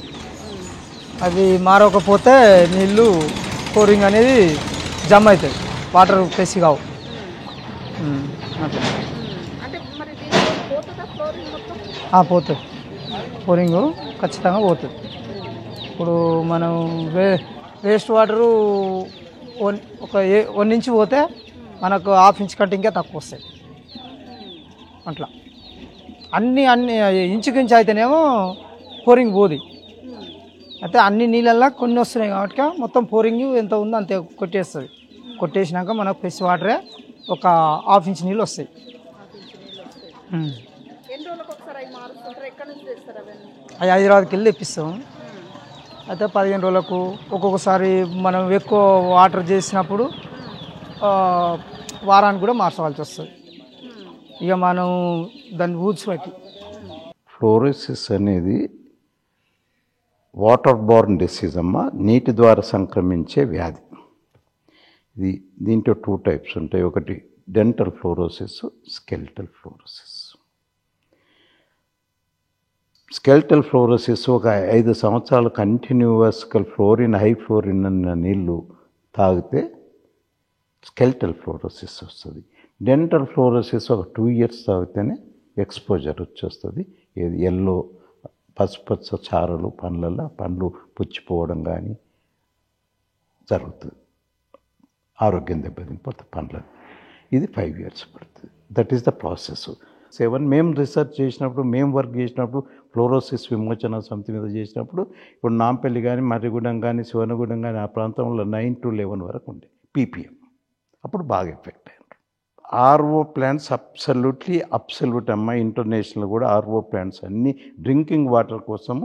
అవి మారకపోతే నీళ్ళు ఫ్లోరింగ్ అనేది జమ్ అవుతాయి, వాటర్ ప్రెస్ కావు. పోతుంది, ఫ్లోరింగ్ ఖచ్చితంగా పోతుంది. ఇప్పుడు మనం వేస్ట్ వాటరు 1 ఇంచ్ పోతే మనకు 1/2 ఇంచ్ కంటే ఇంకా తక్కువ వస్తాయి. అట్లా అన్ని ఇంచుకించు అయితేనేమో ఫ్లోరింగ్ పోదు. అయితే అన్ని నీళ్ళల్లో కొన్ని వస్తున్నాయి కాబట్టి మొత్తం ఫ్లోరింగ్ ఎంత ఉందో అంతే కొట్టేసినాక మనకు ఫ్రెష్ వాటరే ఒక 1/2 ఇంచ్ నీళ్ళు వస్తాయి. అవి హైదరాబాద్కి వెళ్ళి తెప్పిస్తాం. అయితే 15 రోజులకు ఒక్కొక్కసారి మనం ఎక్కువ వాటర్ చేసినప్పుడు వారానికి కూడా మార్చవలసి వస్తుంది. ఇక మనం దాన్ని ఊడ్చిపెట్టి. ఫ్లోరోసిస్ అనేది వాటర్ బోర్న్ డిసీజ్ అమ్మ, నీటి ద్వారా సంక్రమించే వ్యాధి. దీంట్లో 2 టైప్స్ ఉంటాయి. ఒకటి dental fluorosis, skeletal fluorosis. Skeletal fluorosis ఒక 5 సంవత్సరాలు కంటిన్యూస్గా హై ఫ్లోరిన్ అన్న నీళ్ళు తాగితే స్కెల్టల్ ఫ్లోరోసిస్ వస్తుంది. డెంటల్ ఫ్లోరోసిస్ ఒక 2 years తాగితేనే ఎక్స్పోజర్ వచ్చేస్తుంది. ఏది ఎల్లో పసుపచ్చ చారలు పండ్లలో పండ్లు పుచ్చిపోవడం కానీ జరుగుతుంది. ఆరోగ్యం దెబ్బతింపోతుంది పండ్లను. ఇది 5 years పడుతుంది. That is the process. 7 మేము రీసెర్చ్ చేసినప్పుడు, మేము వర్క్ చేసినప్పుడు, ఫ్లోరోసిస్ విమోచన సమితి మీద చేసినప్పుడు, ఇప్పుడు నాంపల్లి కానీ మర్రిగూడెం కానీ శివనగూడెం కానీ ఆ ప్రాంతంలో 9 to 11 వరకు ఉండే పీపీఎం. అప్పుడు బాగా ఎఫెక్ట్ అయ్యారు. ఆర్ఓ ప్లాంట్స్ అబ్సల్యూట్ అమ్మ. ఇంటర్నేషనల్ కూడా ఆర్ఓ ప్లాంట్స్ అన్నీ డ్రింకింగ్ వాటర్ కోసము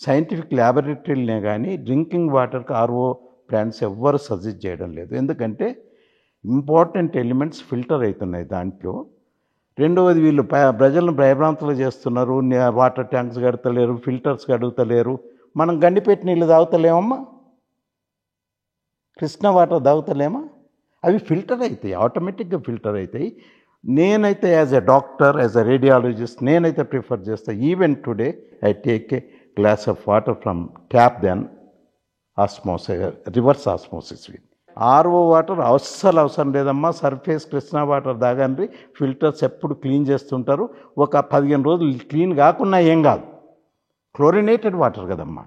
సైంటిఫిక్ ల్యాబొరేటరీలనే కానీ డ్రింకింగ్ వాటర్కి ఆర్ఓ ప్లాంట్స్ ఎవ్వరు సజెస్ట్ చేయడం లేదు. ఎందుకంటే ఇంపార్టెంట్ ఎలిమెంట్స్ ఫిల్టర్ అవుతున్నాయి దాంట్లో. రెండవది వీళ్ళు ప్రజలను భయభ్రాంతులు చేస్తున్నారు. వాటర్ ట్యాంక్స్ కడతలేరు, ఫిల్టర్స్ కడుగుతలేరు. మనం గండిపెట్టి నీళ్ళు తాగుతలేమమ్మా, కృష్ణ వాటర్ తాగుతలేమా? అవి ఫిల్టర్ అవుతాయి, ఆటోమేటిక్గా ఫిల్టర్ అవుతాయి. నేనైతే as a doctor, as a radiologist నేనైతే ప్రిఫర్ చేస్తాను. Even today I take a glass of water from tap then osmosis, reverse osmosis. RO water అస్సలు అవసరం లేదమ్మా. సర్ఫేస్ కృష్ణా వాటర్ తాగండి. ఫిల్టర్స్ ఎప్పుడు క్లీన్ చేస్తుంటారు. ఒక 15 రోజులు క్లీన్ కాకుండా ఏం కాదు. క్లోరినేటెడ్ వాటర్ కదమ్మా,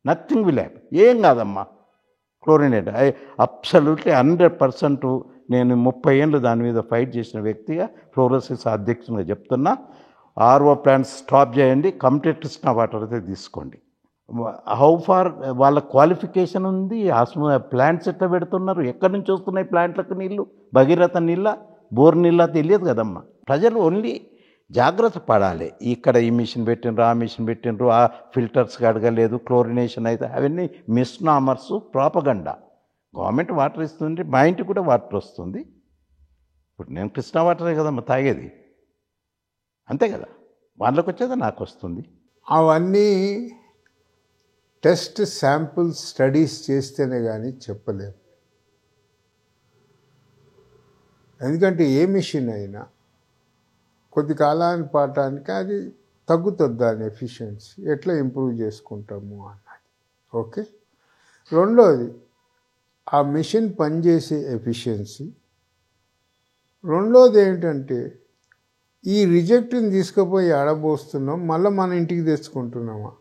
నథింగ్ విల్ హ్యాపెన్. ఏం కాదమ్మా క్లోరినేటెడ్. అబ్సల్యూట్లీ 100%. నేను 30 ఏళ్ళు దాని మీద ఫైట్ చేసిన వ్యక్తిగా, ఫ్లోరోసిస్ అధ్యక్షునిగా చెప్తున్నా. ఆర్ఓ ప్లాంట్స్ స్టాప్ చేయండి, కంప్లీట్ కృష్ణా వాటర్ అయితే తీసుకోండి. హౌ ఫార్ వాళ్ళ క్వాలిఫికేషన్ ఉంది. ప్లాంట్స్ ఎట్లా పెడుతున్నారు, ఎక్కడి నుంచి వస్తున్నాయి ప్లాంట్లకు నీళ్ళు, భగీరథ నీళ్ళ, బోర్ నీళ్ళ తెలియదు కదమ్మా. ప్రజలు ఓన్లీ జాగ్రత్త పడాలి. ఇక్కడ ఈ మిషన్ పెట్టినరు, ఆ మిషన్ పెట్టినరు, ఆ ఫిల్టర్స్ అడగలేదు, క్లోరినేషన్ అయితే అవన్నీ మిస్నామర్స్, ప్రాపగండా. గవర్నమెంట్ వాటర్ ఇస్తుంది, మా ఇంటికి కూడా వాటర్ వస్తుంది. ఇప్పుడు నేను కృష్ణా వాటరే కదమ్మా తాగేది, అంతే కదా. వాళ్ళకి వచ్చేది నాకు వస్తుంది. అవన్నీ టెస్ట్ శాంపుల్ స్టడీస్ చేస్తేనే కానీ చెప్పలేము. ఎందుకంటే ఏ మిషన్ అయినా కొద్ది కాలానికి పాటానికి అది తగ్గుతుంది, దాని ఎఫిషియన్సీ ఎట్లా ఇంప్రూవ్ చేసుకుంటాము అన్నది. ఓకే. రెండోది ఆ మిషన్ పనిచేసే ఎఫిషియన్సీ. రెండోది ఏంటంటే ఈ రిజెక్ట్ని తీసుకుపోయి ఆడబోస్తున్నాం, మళ్ళీ మన ఇంటికి తెచ్చుకుంటున్నామా?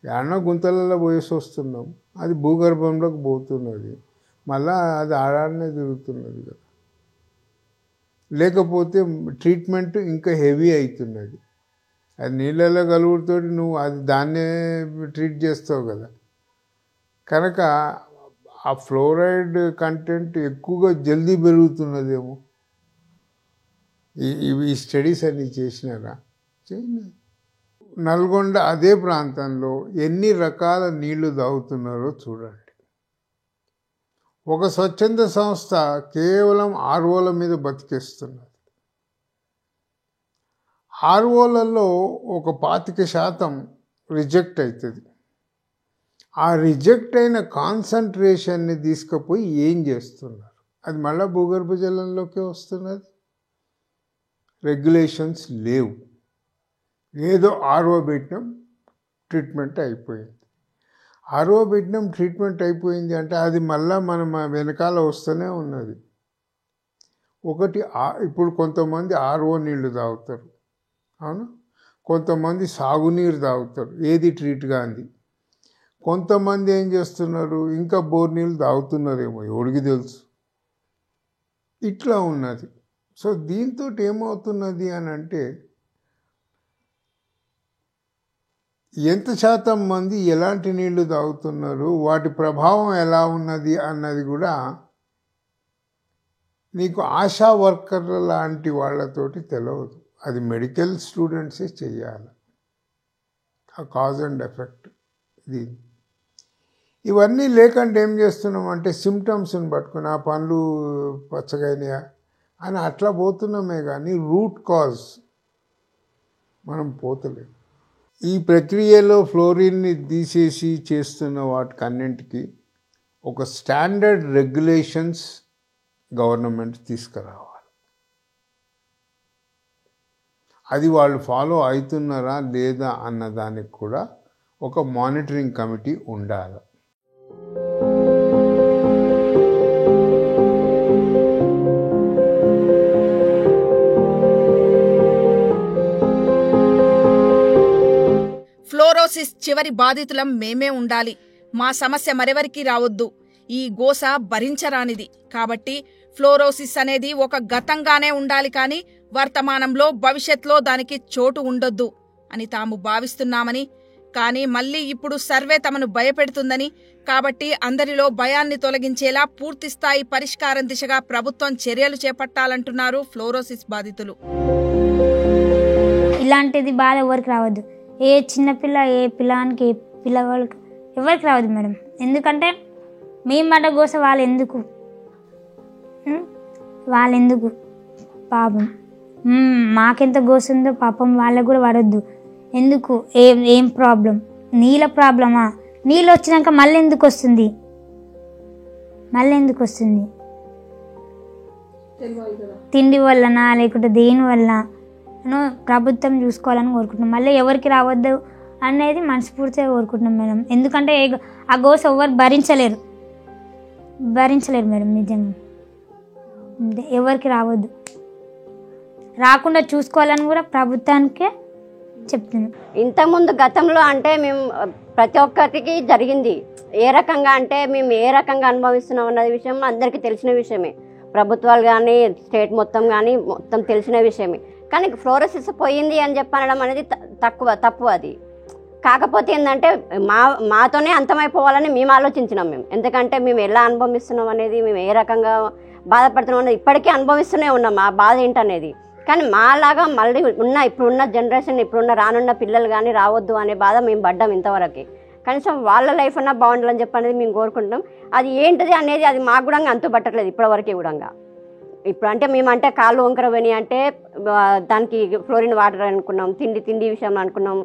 ఎన్నో గుంతలలో పోయేసి వస్తున్నాం, అది భూగర్భంలోకి పోతున్నది, మళ్ళీ అది ఆడాడనే తిరుగుతున్నది కదా. లేకపోతే ట్రీట్మెంట్ ఇంకా హెవీ అవుతున్నది. అది నీళ్ళలో కలుగుతో నువ్వు అది దాన్నే ట్రీట్ చేస్తావు కదా. కనుక ఆ ఫ్లోరైడ్ కంటెంట్ ఎక్కువగా జల్దీ పెరుగుతున్నదేమో. ఈ స్టడీస్ అన్నీ చేసినారా? చేయలేదు. నల్గొండ అదే ప్రాంతంలో ఎన్ని రకాల నీళ్లు తాగుతున్నారో చూడండి. ఒక స్వచ్ఛంద సంస్థ కేవలం ఆర్ఓల మీద బతికేస్తున్నది. ఆర్ఓలలో ఒక 25% రిజెక్ట్ అవుతుంది. ఆ రిజెక్ట్ అయిన కాన్సన్ట్రేషన్ని తీసుకుపోయి ఏం చేస్తున్నారు? అది మళ్ళీ భూగర్భ జలంలోకే వస్తున్నది. రెగ్యులేషన్స్ లేవు. ఏదో ఆర్ఓ పెట్టినాం, ట్రీట్మెంట్ అయిపోయింది. ఆర్ఓ పెట్టినాం, ట్రీట్మెంట్ అయిపోయింది అంటే అది మళ్ళీ మన వెనకాల వస్తూనే ఉన్నది. ఒకటి ఇప్పుడు కొంతమంది ఆర్ఓ నీళ్లు తాగుతారు, అవును. కొంతమంది సాగునీరు తాగుతారు, ఏది ట్రీట్ కాంది. కొంతమంది ఏం చేస్తున్నారు, ఇంకా బోర్ నీళ్ళు తాగుతున్నారేమో, ఎవడికి తెలుసు. ఇట్లా ఉన్నది. సో దీంతో ఏమవుతున్నది అని అంటే ఎంత శాతం మంది ఎలాంటి నీళ్లు తాగుతున్నారు, వాటి ప్రభావం ఎలా ఉన్నది అన్నది కూడా నీకు ఆశా వర్కర్ల లాంటి వాళ్ళతోటి తెలియదు. అది మెడికల్ స్టూడెంట్సే చెయ్యాలి. ఆ కాజ్ అండ్ ఎఫెక్ట్ దీన్ని. ఇవన్నీ లేకుండా ఏం చేస్తున్నామంటే సిమ్టమ్స్ని పట్టుకుని ఆ పనులు పచ్చగైనయా అని అట్లా పోతున్నామే కానీ రూట్ కాజ్ మనం పోతలేము. ఈ ప్రక్రియలో ఫ్లోరిన్ని తీసేసి చేస్తున్న వాటికన్నింటికి ఒక స్టాండర్డ్ రెగ్యులేషన్స్ గవర్నమెంట్ తీసుకురావాలి. అది వాళ్ళు ఫాలో అవుతున్నారా లేదా అన్న దానికి కూడా ఒక మానిటరింగ్ కమిటీ ఉండాలి. ఫ్లోరోసిస్ చివరి బాధితులం మేమే ఉండాలి. మా సమస్య మరెవరికీ రావద్దు. ఈ గోస భరించరానిది. కాబట్టి ఫ్లోరోసిస్ అనేది ఒక గతంగానే ఉండాలి, కానీ వర్తమానంలో భవిష్యత్లో దానికి చోటు ఉండొద్దు అని తాము భావిస్తున్నామని, కానీ మళ్లీ ఇప్పుడు సర్వే తమను భయపెడుతుందని, కాబట్టి అందరిలో భయాన్ని తొలగించేలా పూర్తిస్థాయి పరిష్కారం దిశగా ప్రభుత్వం చర్యలు చేపట్టాలంటున్నారు ఫ్లోరోసిస్ బాధితులు. ఇలాంటిది బాధ ఎవరికి రావద్దు. ఏ చిన్నపిల్ల, ఏ పిల్లానికి, ఏ పిల్లవాళ్ళకి ఎవరికి రావద్దు మేడం. ఎందుకంటే మేము మాట కోస వాళ్ళెందుకు పాపం మాకెంత గోసుందో పాపం వాళ్ళకు కూడా పడొద్దు. ఎందుకు? ఏం ప్రాబ్లం? నీళ్ళ ప్రాబ్లమా? నీళ్ళు వచ్చినాక మళ్ళీ ఎందుకు వస్తుంది? తిండి వల్లనా లేకుంటే దేని వల్ల ప్రభుత్వం చూసుకోవాలని కోరుకుంటున్నాం. మళ్ళీ ఎవరికి రావద్దు అనేది మనస్ఫూర్తిగా కోరుకుంటున్నాం మేడం. ఎందుకంటే ఆ గోస ఎవరు భరించలేరు మేడం. నిజంగా ఎవరికి రావద్దు, రాకుండా చూసుకోవాలని కూడా ప్రభుత్వానికే చెప్తున్నాం. ఇంతకుముందు గతంలో అంటే మేము ప్రతి ఒక్కరికి జరిగింది. ఏ రకంగా అంటే మేము ఏ రకంగా అనుభవిస్తున్నాం అన్న విషయం అందరికీ తెలిసిన విషయమే. ప్రభుత్వాలు కానీ స్టేట్ మొత్తం కానీ మొత్తం తెలిసిన విషయమే. కానీ ఫ్లోరోసిస్ పోయింది అని చెప్పనడం అనేది తప్పు అది. కాకపోతే ఏంటంటే మాతోనే అంతమైపోవాలని మేము ఆలోచించినాం మేము. ఎందుకంటే మేము ఎలా అనుభవిస్తున్నాం అనేది, మేము ఏ రకంగా బాధపడుతున్నాం అనేది ఇప్పటికీ అనుభవిస్తూనే ఉన్నాం ఆ బాధ ఏంటనేది. కానీ మాలాగా మళ్ళీ ఇప్పుడున్న జనరేషన్, ఇప్పుడున్న రానున్న పిల్లలు కానీ రావద్దు అనే బాధ మేము పడ్డాం ఇంతవరకు. కనీసం వాళ్ళ లైఫ్ అన్నా బాగుండాలని చెప్పనేది మేము కోరుకుంటున్నాం. అది ఏంటిది అనేది అది మాకు కూడా అంతుపట్టట్లేదు ఇప్పటివరకు కూడా. ఇప్పుడు అంటే మేమంటే కాళ్ళు వంకర పోయినాయి అంటే దానికి ఫ్లోరిన్ వాటర్ అనుకున్నాం, తిండి విషయంలో అనుకున్నాం.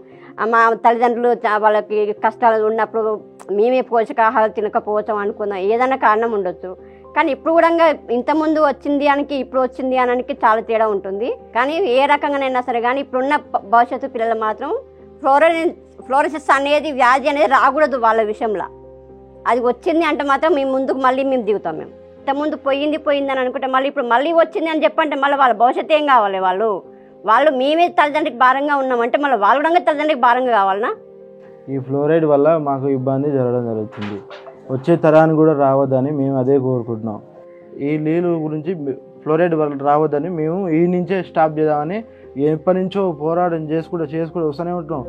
మా తల్లిదండ్రులు వాళ్ళకి కష్టాలు ఉన్నప్పుడు మేమే పోషకాహారం తినకపోవచ్చం అనుకున్నాం. ఏదైనా కారణం ఉండొచ్చు. కానీ ఇప్పుడు కూడా ఇంతకుముందు వచ్చింది అనికి ఇప్పుడు వచ్చింది అనికి చాలా తేడా ఉంటుంది. కానీ ఏ రకంగానైనా సరే కానీ ఇప్పుడున్న భవిష్యత్తు పిల్లలు మాత్రం ఫ్లోరోసిస్ అనేది వ్యాధి అనేది రాకూడదు వాళ్ళ విషయంలో. అది వచ్చింది అంటే మాత్రం మేము ముందుకు మళ్ళీ మేము దిగుతాం. మేము ఇంతకుముందు పోయింది అని అనుకుంటే మళ్ళీ వచ్చింది అని చెప్పంటే మళ్ళీ వాళ్ళ భవిష్యత్తు ఏం కావాలి? వాళ్ళు మేమే తల్లిదండ్రికి భారంగా ఉన్నామంటే మళ్ళీ వాళ్ళు కూడా తల్లిదండ్రికి భారంగా కావాలనా? ఈ ఫ్లోరైడ్ వల్ల మాకు ఇబ్బంది జరుగుతుంది. వచ్చే తరానికి కూడా రావద్దని మేము అదే కోరుకుంటున్నాం. ఈ నీళ్ళు గురించి ఫ్లోరైడ్ వల్ల రావద్దని మేము ఈ నుంచే స్టాప్ చేద్దామని ఎప్పటి నుంచో పోరాటం చేసుకుంటూ వస్తూనే ఉంటున్నాం.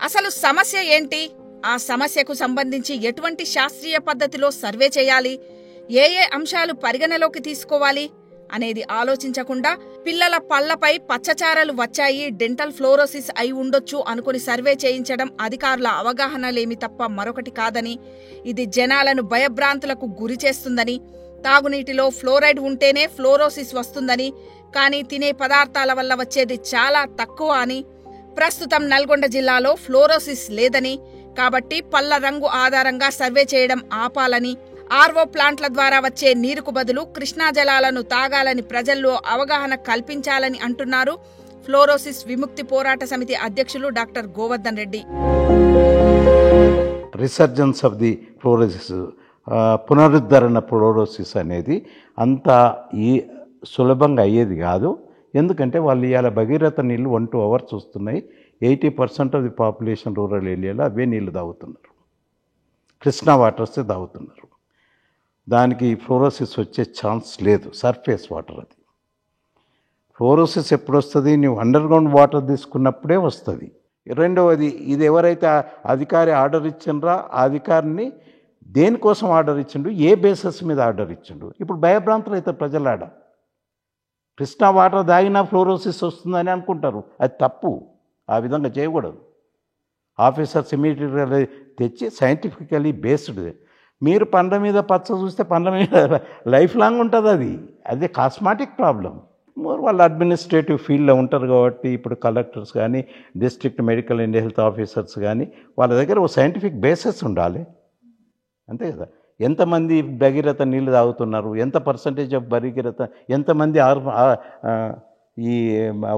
అసలు సమస్య ఏంటి? ఆ సమస్యకు సంబంధించి ఎటువంటి శాస్త్రీయ పద్ధతిలో సర్వే చేయాలి, ఏ అంశాలు పరిగణలోకి తీసుకోవాలి అనేది ఆలోచించకుండా పిల్లల పళ్లపై పచ్చచారలు వచ్చాయి, డెంటల్ ఫ్లోరోసిస్ అయి ఉండొచ్చు అనుకుని సర్వే చేయించడం అధికారుల అవగాహన లేమి తప్ప మరొకటి కాదని, ఇది జనాలను భయభ్రాంతులకు గురి చేస్తుందని, తాగునీటిలో ఫ్లోరైడ్ ఉంటేనే ఫ్లోరోసిస్ వస్తుందని, కానీ తినే పదార్థాల వల్ల వచ్చేది చాలా తక్కువ అని, ప్రస్తుతం నల్గొండ జిల్లాలో ఫ్లోరోసిస్ లేదని, కాబట్టి పళ్ల రంగు ఆధారంగా సర్వే చేయడం ఆపాలని, ఆర్వో ప్లాంట్ల ద్వారా వచ్చే నీరుకు బదులు కృష్ణా జలాలను తాగాలని ప్రజల్లో అవగాహన కల్పించాలని అంటున్నారు ఫ్లోరోసిస్ విముక్తి పోరాట సమితి అధ్యక్షులు doctor Govardhan Reddy. Resurgence of the fluorosis, పునరుద్ధరణ ఫ్లోరోసిస్ అనేది అంత సులభంగా అయ్యేది కాదు. ఎందుకంటే వాళ్ళు ఇవాళ భగీరథ నీళ్ళు 1-2 hours వస్తున్నాయి. 80% ఆఫ్ ది పాపులేషన్ రూరల్ ఏరియాలో అవే నీళ్ళు తాగుతున్నారు, కృష్ణా వాటర్సే తాగుతున్నారు. దానికి ఫ్లోరోసిస్ వచ్చే ఛాన్స్ లేదు. సర్ఫేస్ వాటర్ అది. ఫ్లోరోసిస్ ఎప్పుడు వస్తుంది? నువ్వు అండర్గ్రౌండ్ వాటర్ తీసుకున్నప్పుడే వస్తుంది. రెండవది, ఇది ఎవరైతే అధికారి ఆర్డర్ ఇచ్చిండ్రో ఆ అధికారిని దేనికోసం ఆర్డర్ ఇచ్చిండు, ఏ బేసిస్ మీద ఆర్డర్ ఇచ్చిండు? ఇప్పుడు భయభ్రాంతులు అయితే ప్రజలాడ కృష్ణా వాటర్ తాగినా ఫ్లోరోసిస్ వస్తుందని అనుకుంటారు. అది తప్పు. ఆ విధంగా చేయకూడదు. ఆఫీసర్స్ ఇమీడియట్గా తెచ్చి సైంటిఫికలీ బేస్డ్. మీరు పండ్ల మీద పచ్చ చూస్తే పండ్ల మీద లైఫ్ లాంగ్ ఉంటుంది. అది కాస్మాటిక్ ప్రాబ్లం. వాళ్ళు అడ్మినిస్ట్రేటివ్ ఫీల్డ్లో ఉంటారు కాబట్టి ఇప్పుడు కలెక్టర్స్ కానీ district medical and health officers కానీ వాళ్ళ దగ్గర ఓ సైంటిఫిక్ బేసిస్ ఉండాలి. అంతే కదా. ఎంతమంది భగీరథ నీళ్ళు తాగుతున్నారు, ఎంత పర్సంటేజ్ ఆఫ్ భగీరథ, ఎంతమంది ఈ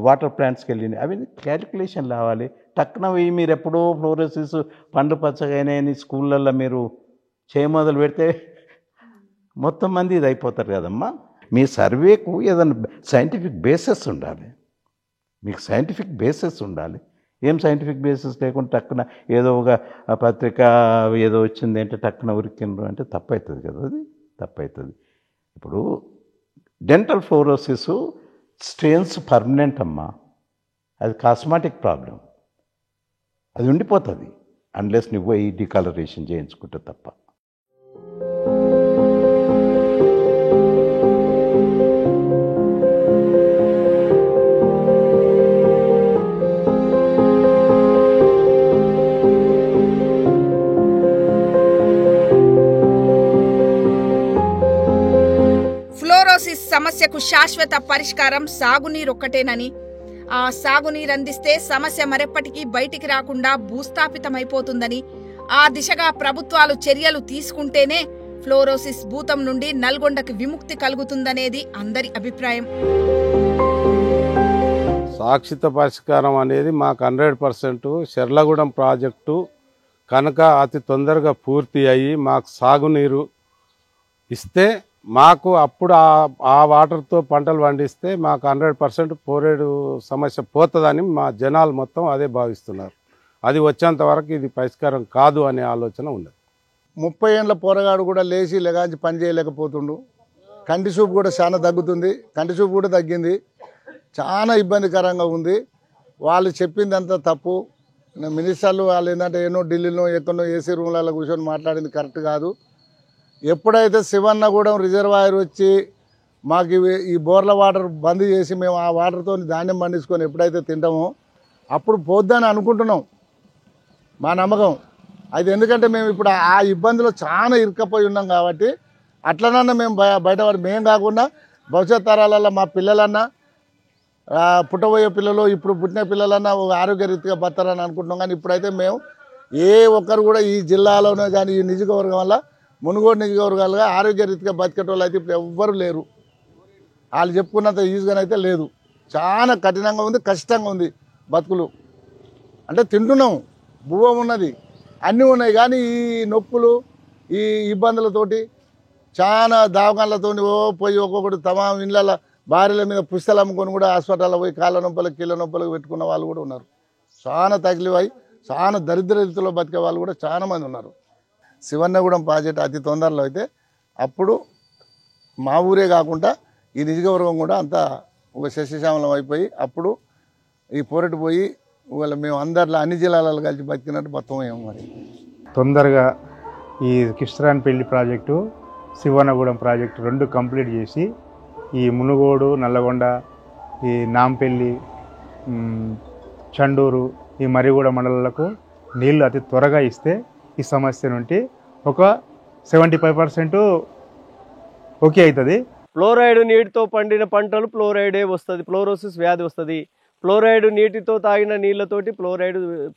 వాటర్ ప్లాంట్స్కి వెళ్ళినాయి. అవి క్యాలిక్యులేషన్ రావాలి. టక్కున పోయి మీరు ఎప్పుడో ఫ్లోరోసిస్ పండు పచ్చగానే స్కూళ్ళల్లో మీరు మొదలు పెడితే మొత్తం మంది ఇది అయిపోతారు కదమ్మా. మీ సర్వేకు ఏదైనా సైంటిఫిక్ బేసెస్ ఉండాలి. మీకు సైంటిఫిక్ బేసెస్ ఉండాలి. ఏం సైంటిఫిక్ బేసిస్ లేకుండా టక్కున ఏదో ఒక పత్రిక ఏదో వచ్చింది అంటే టక్కున ఉరికిండ్రు అంటే తప్పవుతుంది కదా, అది తప్పవుతుంది. ఇప్పుడు డెంటల్ ఫ్లోరోసిస్ స్ట్రెయిన్స్ పర్మనెంట్ అమ్మా, అది కాస్మాటిక్ ప్రాబ్లం, అది ఉండిపోతుంది అన్లెస్ నువ్వు ఈ డికలరేషన్ చేయించుకుంటే తప్ప. ఫ్లోరోసిస్ సమస్యకు శాశ్వత పరిష్కారం సాగునీరొక్కటేనని, ఆ సాగునీరు అందిస్తే సమస్య మరెప్పటికీ బయటికి రాకుండా భూస్థాపితమైపోతుందని, ఆ దిశగా ప్రభుత్వాలు చర్యలు తీసుకుంటేనే ఫ్లోరోసిస్ భూతం నుండి నల్గొండకి విముక్తి కలుగుతుందనేది అందరి అభిప్రాయం. శాశ్వత పరిష్కారం అనేది మాకు 100% శర్లగూడెం ప్రాజెక్టు కనుక అతి తొందరగా పూర్తి అయ్యి మాకు సాగునీరు ఇస్తే, మాకు అప్పుడు ఆ వాటర్తో పంటలు పండిస్తే మాకు 100% ఫ్లోరైడ్ సమస్య పోతుందని మా జనాలు మొత్తం అదే భావిస్తున్నారు. అది వచ్చేంత వరకు ఇది పరిష్కారం కాదు అనే ఆలోచన ఉన్నది. 30 ఏళ్ళ పోరగాడు కూడా లేచి లేగాంచి పని చేయలేకపోతుండు. కంటి చూపు కూడా చాలా తగ్గుతుంది, కంటి చూపు కూడా తగ్గింది, చాలా ఇబ్బందికరంగా ఉంది. వాళ్ళు చెప్పిందంతా తప్పు. మినిస్టర్లు వాళ్ళు ఏంటంటే ఎన్నో ఢిల్లీలో ఎక్కడో ఏసీ రూమ్లలో కూర్చొని మాట్లాడింది కరెక్ట్ కాదు. ఎప్పుడైతే శివన్నగూడెం రిజర్వాయర్ వచ్చి మాకు ఈ బోర్ల వాటర్ బంద్ చేసి మేము ఆ వాటర్తో ధాన్యం పండించుకొని ఎప్పుడైతే తింటామో అప్పుడు పోద్దని అనుకుంటున్నాం, మా నమ్మకం అది. ఎందుకంటే మేము ఇప్పుడు ఆ ఇబ్బందులు చాలా ఇరుక్కపోయి ఉన్నాం కాబట్టి అట్లనన్నా మేము బయటపడి, మేము కాకుండా భవిష్యత్ తరాలలో మా పిల్లలన్నా, పుట్టబోయే పిల్లలు, ఇప్పుడు పుట్టిన పిల్లలన్నా ఆరోగ్యరీతిగా బతారని అనుకుంటున్నాం. కానీ ఇప్పుడైతే మేము ఏ ఒక్కరు కూడా ఈ జిల్లాలోనే కానీ ఈ నియోజకవర్గం వల్ల మునుగోడు నియోజకవర్గాలుగా ఆరోగ్యరీతిగా బతికేటోళ్ళు అయితే ఇప్పుడు ఎవ్వరు లేరు. వాళ్ళు చెప్పుకున్నంత ఈజీగానైతే లేదు, చాలా కఠినంగా ఉంది, కష్టంగా ఉంది బతుకులు. అంటే తింటున్నాం, భూవం ఉన్నది, అన్నీ ఉన్నాయి, కానీ ఈ నొప్పులు ఈ ఇబ్బందులతోటి చాలా దవాఖానలతో పోయి ఒక్కొక్కటి తమ ఇళ్ళ భార్యల మీద పుస్తలు అమ్ముకొని కూడా హాస్పిటల్లో పోయి కాళ్ళ నొప్పులకు కీళ్ళ నొప్పులకు పెట్టుకున్న వాళ్ళు కూడా ఉన్నారు. చాలా తగిలివై చాలా దరిద్ర రీతిలో బతికే వాళ్ళు కూడా చాలా మంది ఉన్నారు. శివన్నగూడెం ప్రాజెక్ట్ అతి తొందరలో అయితే అప్పుడు మా ఊరే కాకుండా ఈ నియోజకవర్గం కూడా అంతా ఒక శస్యశ్యామలం అయిపోయి అప్పుడు ఈ పోరెట్టు పోయి వాళ్ళ మేము అందరిలో అన్ని జిల్లాలలో కలిసి బతికినట్టు మొత్తం ఏమో. మరి తొందరగా ఈ కిష్రాన్పల్లి ప్రాజెక్టు, శివన్నగూడెం ప్రాజెక్టు 2 కంప్లీట్ చేసి ఈ మునుగోడు, నల్లగొండ, ఈ నాంపల్లి, చండూరు, ఈ మరిగూడ మండలాలకు నీళ్లు అతి త్వరగా ఇస్తే ఈ సమస్య నుండి ఒక 75% ఓకే అవుతుంది. ఫ్లోరైడ్ నీటితో పండిన పంటలు ఫ్లోరైడే వస్తుంది, ఫ్లోరోసిస్ వ్యాధి వస్తుంది. ఫ్లోరైడ్ నీటితో తాగిన నీళ్ళతోటి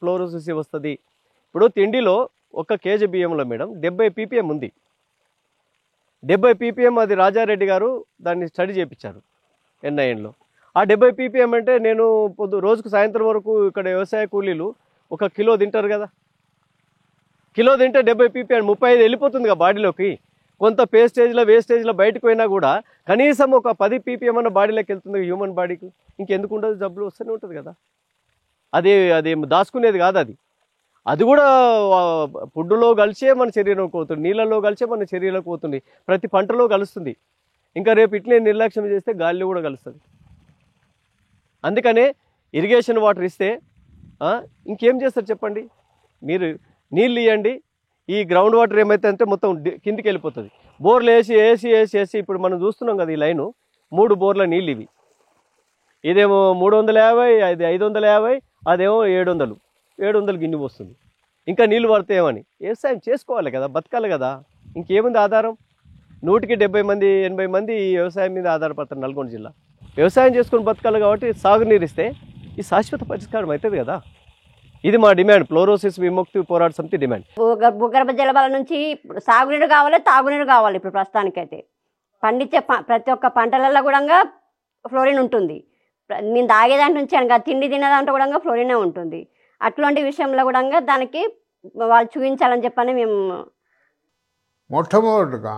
ఫ్లోరోసిస్ వస్తుంది. ఇప్పుడు తిండిలో 1 కేజీ బియ్యంలో మేడం 70 ppm ఉంది. 70 ppm అది రాజారెడ్డి గారు దాన్ని స్టడీ చేయించారు NINలో. ఆ 70 ppm అంటే నేను రోజుకు సాయంత్రం వరకు ఇక్కడ వ్యవసాయ కూలీలు 1 కిలో తింటారు కదా, కిలో తింటే 70 ppm 35 వెళ్ళిపోతుంది కదా బాడీలోకి. కొంత వేస్టేజ్లో బయటకు పోయినా కూడా కనీసం ఒక 10 ppm అన్న బాడీలోకి వెళ్తుంది హ్యూమన్ బాడీకి. ఇంకెందుకు ఉండదు, జబ్బులు వస్తూనే ఉంటుంది కదా. అది దాచుకునేది కాదు, అది కూడా ఫుడ్లో కలిసే మన శరీరంలోకి పోతుంది, నీళ్ళలో కలిసే మన శరీరంలోకి పోతుంది, ప్రతి పంటలో కలుస్తుంది. ఇంకా రేపు ఇట్లే నిర్లక్ష్యం చేస్తే గాలిలో కూడా కలుస్తుంది. అందుకనే ఇరిగేషన్ వాటర్ ఇస్తే ఇంకేం చేస్తారు చెప్పండి. మీరు నీళ్ళు ఇవ్వండి, ఈ గ్రౌండ్ వాటర్ ఏమైతే అంటే మొత్తం కిందికి వెళ్ళిపోతుంది. బోర్లు వేసి ఇప్పుడు మనం చూస్తున్నాం కదా, ఈ లైను 3 బోర్ల నీళ్ళు ఇవి. ఇదేమో 350, అది 550, అదేమో 700 గిన్నె వస్తుంది. ఇంకా నీళ్ళు పడతాయేమని వ్యవసాయం చేసుకోవాలి కదా, బతకాలి కదా. ఇంకేముంది ఆధారం? 100కి 70 మంది 80 మంది ఈ వ్యవసాయం మీద ఆధారపడతారు నల్గొండ జిల్లా. వ్యవసాయం చేసుకొని బతకాలి కాబట్టి సాగునీరు ఇస్తే ఈ శాశ్వత పరిష్కారం అవుతుంది కదా. ఇది మా డిమాండ్, ఫ్లోరోసిస్ విముక్తి పోరాట సమితి డిమాండ్. భూగర్భ జలపాల నుంచి సాగునీరు కావాలి, తాగునీరు కావాలి. ఇప్పుడు ప్రస్తుతానికైతే పండించే ప్రతి ఒక్క పంటలలో కూడా ఫ్లోరిన్ ఉంటుంది. నేను తాగేదాంట్లో నుంచి అనగా తిండి తినేదాంట్లో కూడా ఫ్లోరినే ఉంటుంది. అట్లాంటి విషయంలో కూడా దానికి వాళ్ళు చూపించాలని చెప్పని మేము మొట్టమొదటిగా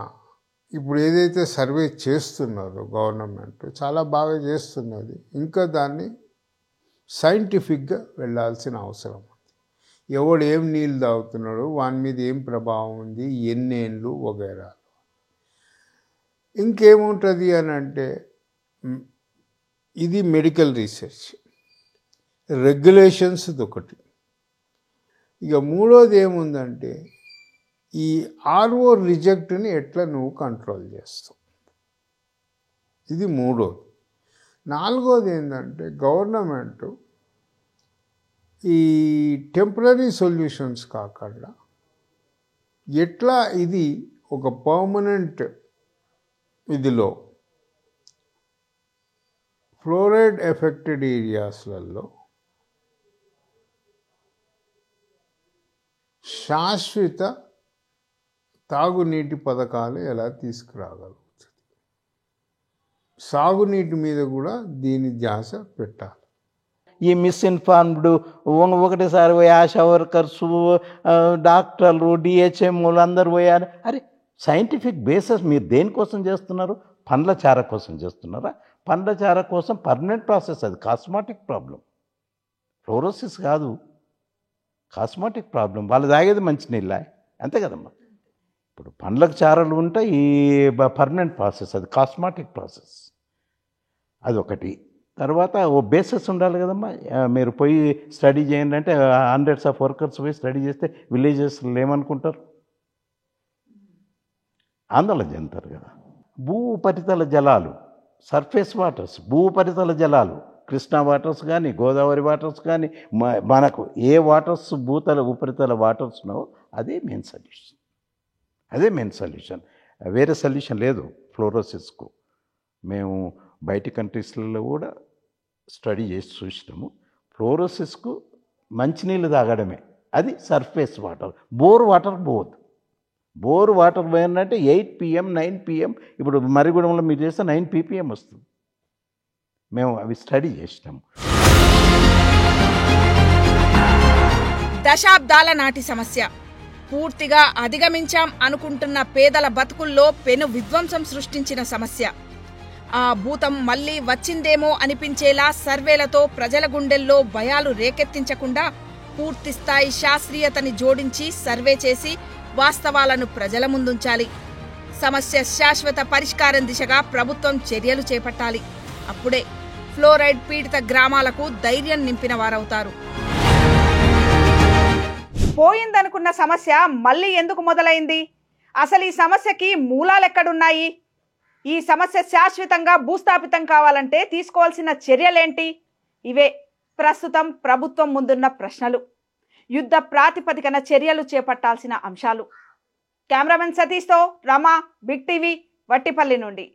ఇప్పుడు ఏదైతే సర్వే చేస్తున్నారో గవర్నమెంట్ చాలా బాగా చేస్తున్నది. ఇంకా దాన్ని సైంటిఫిక్గా వెళ్ళాల్సిన అవసరం ఉంది. ఎవడు ఏం నీళ్ళు తాగుతున్నాడు, వాని మీద ఏం ప్రభావం ఉంది, ఎన్నేళ్ళు వగైరా. ఇంకేముంటుంది అని అంటే ఇది మెడికల్ రీసెర్చ్, రెగ్యులేషన్స్ ఒకటి. ఇక మూడోది ఏముందంటే ఈ ఆర్ఓ రిజెక్ట్ని ఎట్లా నువ్వు కంట్రోల్ చేస్తావు, ఇది మూడోది. నాలుగోది ఏంటంటే గవర్నమెంట్ ఈ టెంపరీ సొల్యూషన్స్ కాకుండా ఎట్లా ఇది ఒక పర్మనెంట్ ఇదిలో ఫ్లోరైడ్ ఎఫెక్టెడ్ ఏరియాస్లలో శాశ్వత తాగునీటి పథకాలు ఎలా తీసుకురాగలుగుతుంది, సాగునీటి మీద కూడా దీని ధ్యాస పెట్టాలి. ఈ మిస్ఇన్ఫార్మ్డ్ ఒకటేసారి పోయి ఆశా వర్కర్సు, డాక్టర్లు, డిహెచ్ఎంలు అందరూ పోయారు. అరే సైంటిఫిక్ బేసిస్ మీరు దేనికోసం చేస్తున్నారు? పండ్ల చార కోసం చేస్తున్నారా? పండ్ల చార కోసం పర్మనెంట్ ప్రాసెస్, అది కాస్మాటిక్ ప్రాబ్లం, ఫ్లోరోసిస్ కాదు, కాస్మాటిక్ ప్రాబ్లం. వాళ్ళు తాగేది మంచినీళ్ళ, అంతే కదమ్మా. ఇప్పుడు పండ్లకు చారలు ఉంటాయి, ఈ పర్మనెంట్ ప్రాసెస్, అది కాస్మాటిక్ ప్రాసెస్, అదొకటి. తర్వాత ఓ బేసిస్ ఉండాలి కదమ్మా. మీరు పోయి స్టడీ చేయండి అంటే హండ్రెడ్స్ ఆఫ్ వర్కర్స్ పోయి స్టడీ చేస్తే విలేజెస్లో ఏమనుకుంటారు? ఆందోళన చెందుతారు కదా. భూ ఉపరితల జలాలు, సర్ఫేస్ వాటర్స్, భూ ఉపరితల జలాలు, కృష్ణా వాటర్స్ కానీ, గోదావరి వాటర్స్ కానీ, మనకు ఏ వాటర్స్ భూతల ఉపరితల వాటర్స్ ఉన్నావో అదే మెయిన్ సొల్యూషన్, అదే మెయిన్ సొల్యూషన్. వేరే సొల్యూషన్ లేదు ఫ్లోరోసిస్కు. మేము బయటి కంట్రీస్లలో కూడా స్టడీ చేసి చూసినాము. ఫ్లోరోసిస్కు మంచినీళ్ళు తాగడమే, అది సర్ఫేస్ వాటర్. బోర్ వాటర్ పోవద్దు. బోర్ వాటర్ పోయిందంటే 8 PM 9 PM, ఇప్పుడు మరిగూడెంలో మీరు చేస్తే 9 ppm వస్తుంది. మేము అవి స్టడీ చేసినాము. దశాబ్దాల నాటి సమస్య పూర్తిగా అధిగమించాం అనుకుంటున్న పేదల బతుకుల్లో పెను విధ్వంసం సృష్టించిన సమస్య. ఆ భూతం మళ్లీ వచ్చిందేమో అనిపించేలా సర్వేలతో ప్రజల గుండెల్లో భయాలు రేకెత్తించకుండా పూర్తిస్థాయి శాస్త్రీయతని జోడించి సర్వే చేసి వాస్తవాలను ప్రజల ముందుంచాలి. సమస్య శాశ్వత పరిష్కారం దిశగా ప్రభుత్వం చర్యలు చేపట్టాలి. అప్పుడే ఫ్లోరైడ్ పీడిత గ్రామాలకు ధైర్యం నింపిన వారవుతారు. పోయిందనుకున్న సమస్య మళ్ళీ ఎందుకు మొదలైంది? అసలు ఈ సమస్యకి మూలాలెక్కడున్నాయి? ఈ సమస్య శాశ్వతంగా భూస్థాపితం కావాలంటే తీసుకోవాల్సిన చర్యలేంటి? ఇవే ప్రస్తుతం ప్రభుత్వం ముందున్న ప్రశ్నలు, యుద్ధ ప్రాతిపదికన చర్యలు చేపట్టాల్సిన అంశాలు. కెమెరామెన్ సతీష్తో రమా, బిగ్ టీవీ, వట్టిపల్లి నుండి.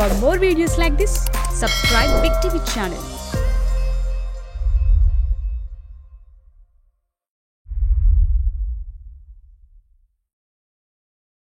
For more videos like this, subscribe Big TV channel.